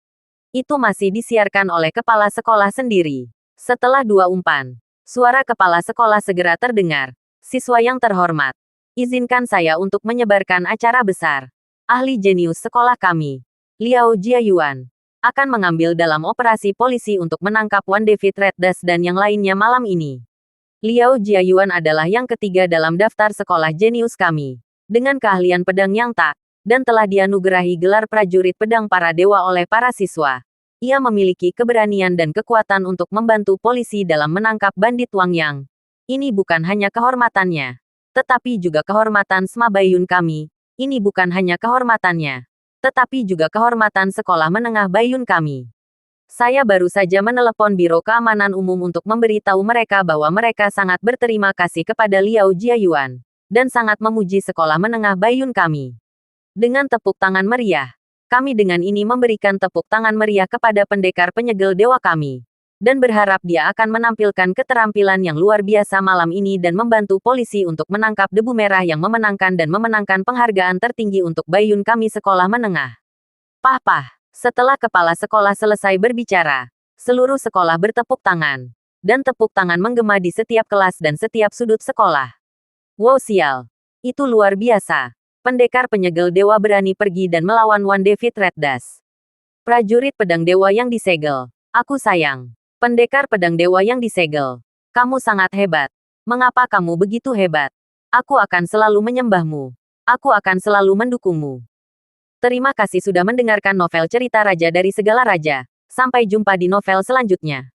Itu masih disiarkan oleh kepala sekolah sendiri. Setelah 2 umpan, suara kepala sekolah segera terdengar. Siswa yang terhormat, izinkan saya untuk menyebarkan acara besar. Ahli jenius sekolah kami, Liao Jiayuan, akan mengambil dalam operasi polisi untuk menangkap Wan David Reddas dan yang lainnya malam ini. Liao Jiayuan adalah yang ketiga dalam daftar sekolah jenius kami. Dengan keahlian pedang yang tak, dan telah dianugerahi gelar prajurit pedang para dewa oleh para siswa. Ia memiliki keberanian dan kekuatan untuk membantu polisi dalam menangkap bandit Wang Yang. Ini bukan hanya kehormatannya, tetapi juga kehormatan Smabayun kami. Ini bukan hanya kehormatannya, tetapi juga kehormatan sekolah menengah Bayun kami. Saya baru saja menelepon Biro Keamanan Umum untuk memberitahu mereka bahwa mereka sangat berterima kasih kepada Liao Jiayuan dan sangat memuji sekolah menengah Bayun kami. Dengan tepuk tangan meriah, kami dengan ini memberikan tepuk tangan meriah kepada pendekar penyegel dewa kami. Dan berharap dia akan menampilkan keterampilan yang luar biasa malam ini dan membantu polisi untuk menangkap debu merah yang memenangkan penghargaan tertinggi untuk Bayun kami sekolah menengah. Pah-pah, setelah kepala sekolah selesai berbicara, seluruh sekolah bertepuk tangan. Dan tepuk tangan menggema di setiap kelas dan setiap sudut sekolah. Wow sial. Itu luar biasa. Pendekar penyegel dewa berani pergi dan melawan Wan David Reddas. Prajurit pedang dewa yang disegel. Aku sayang. Pendekar pedang dewa yang disegel. Kamu sangat hebat. Mengapa kamu begitu hebat? Aku akan selalu menyembahmu. Aku akan selalu mendukungmu. Terima kasih sudah mendengarkan novel cerita Raja dari Segala Raja. Sampai jumpa di novel selanjutnya.